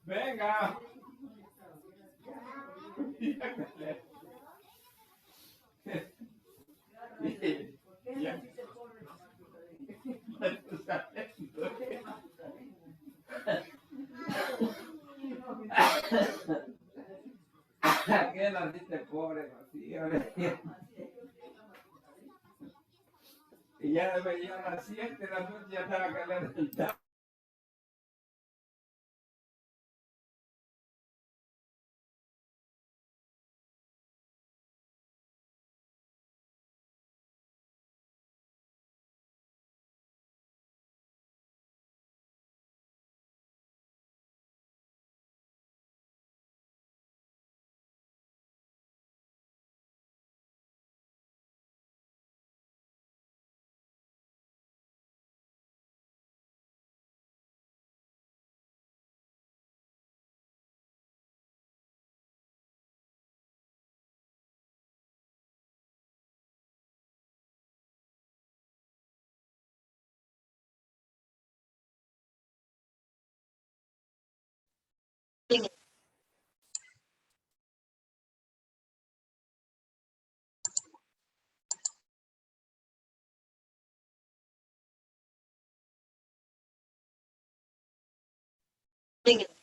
Speaker 9: Venga. ¿Qué naciste pobre, Rocío? Y ya me veía a las 7 de la noche, ya estaba calentado.
Speaker 1: Venga.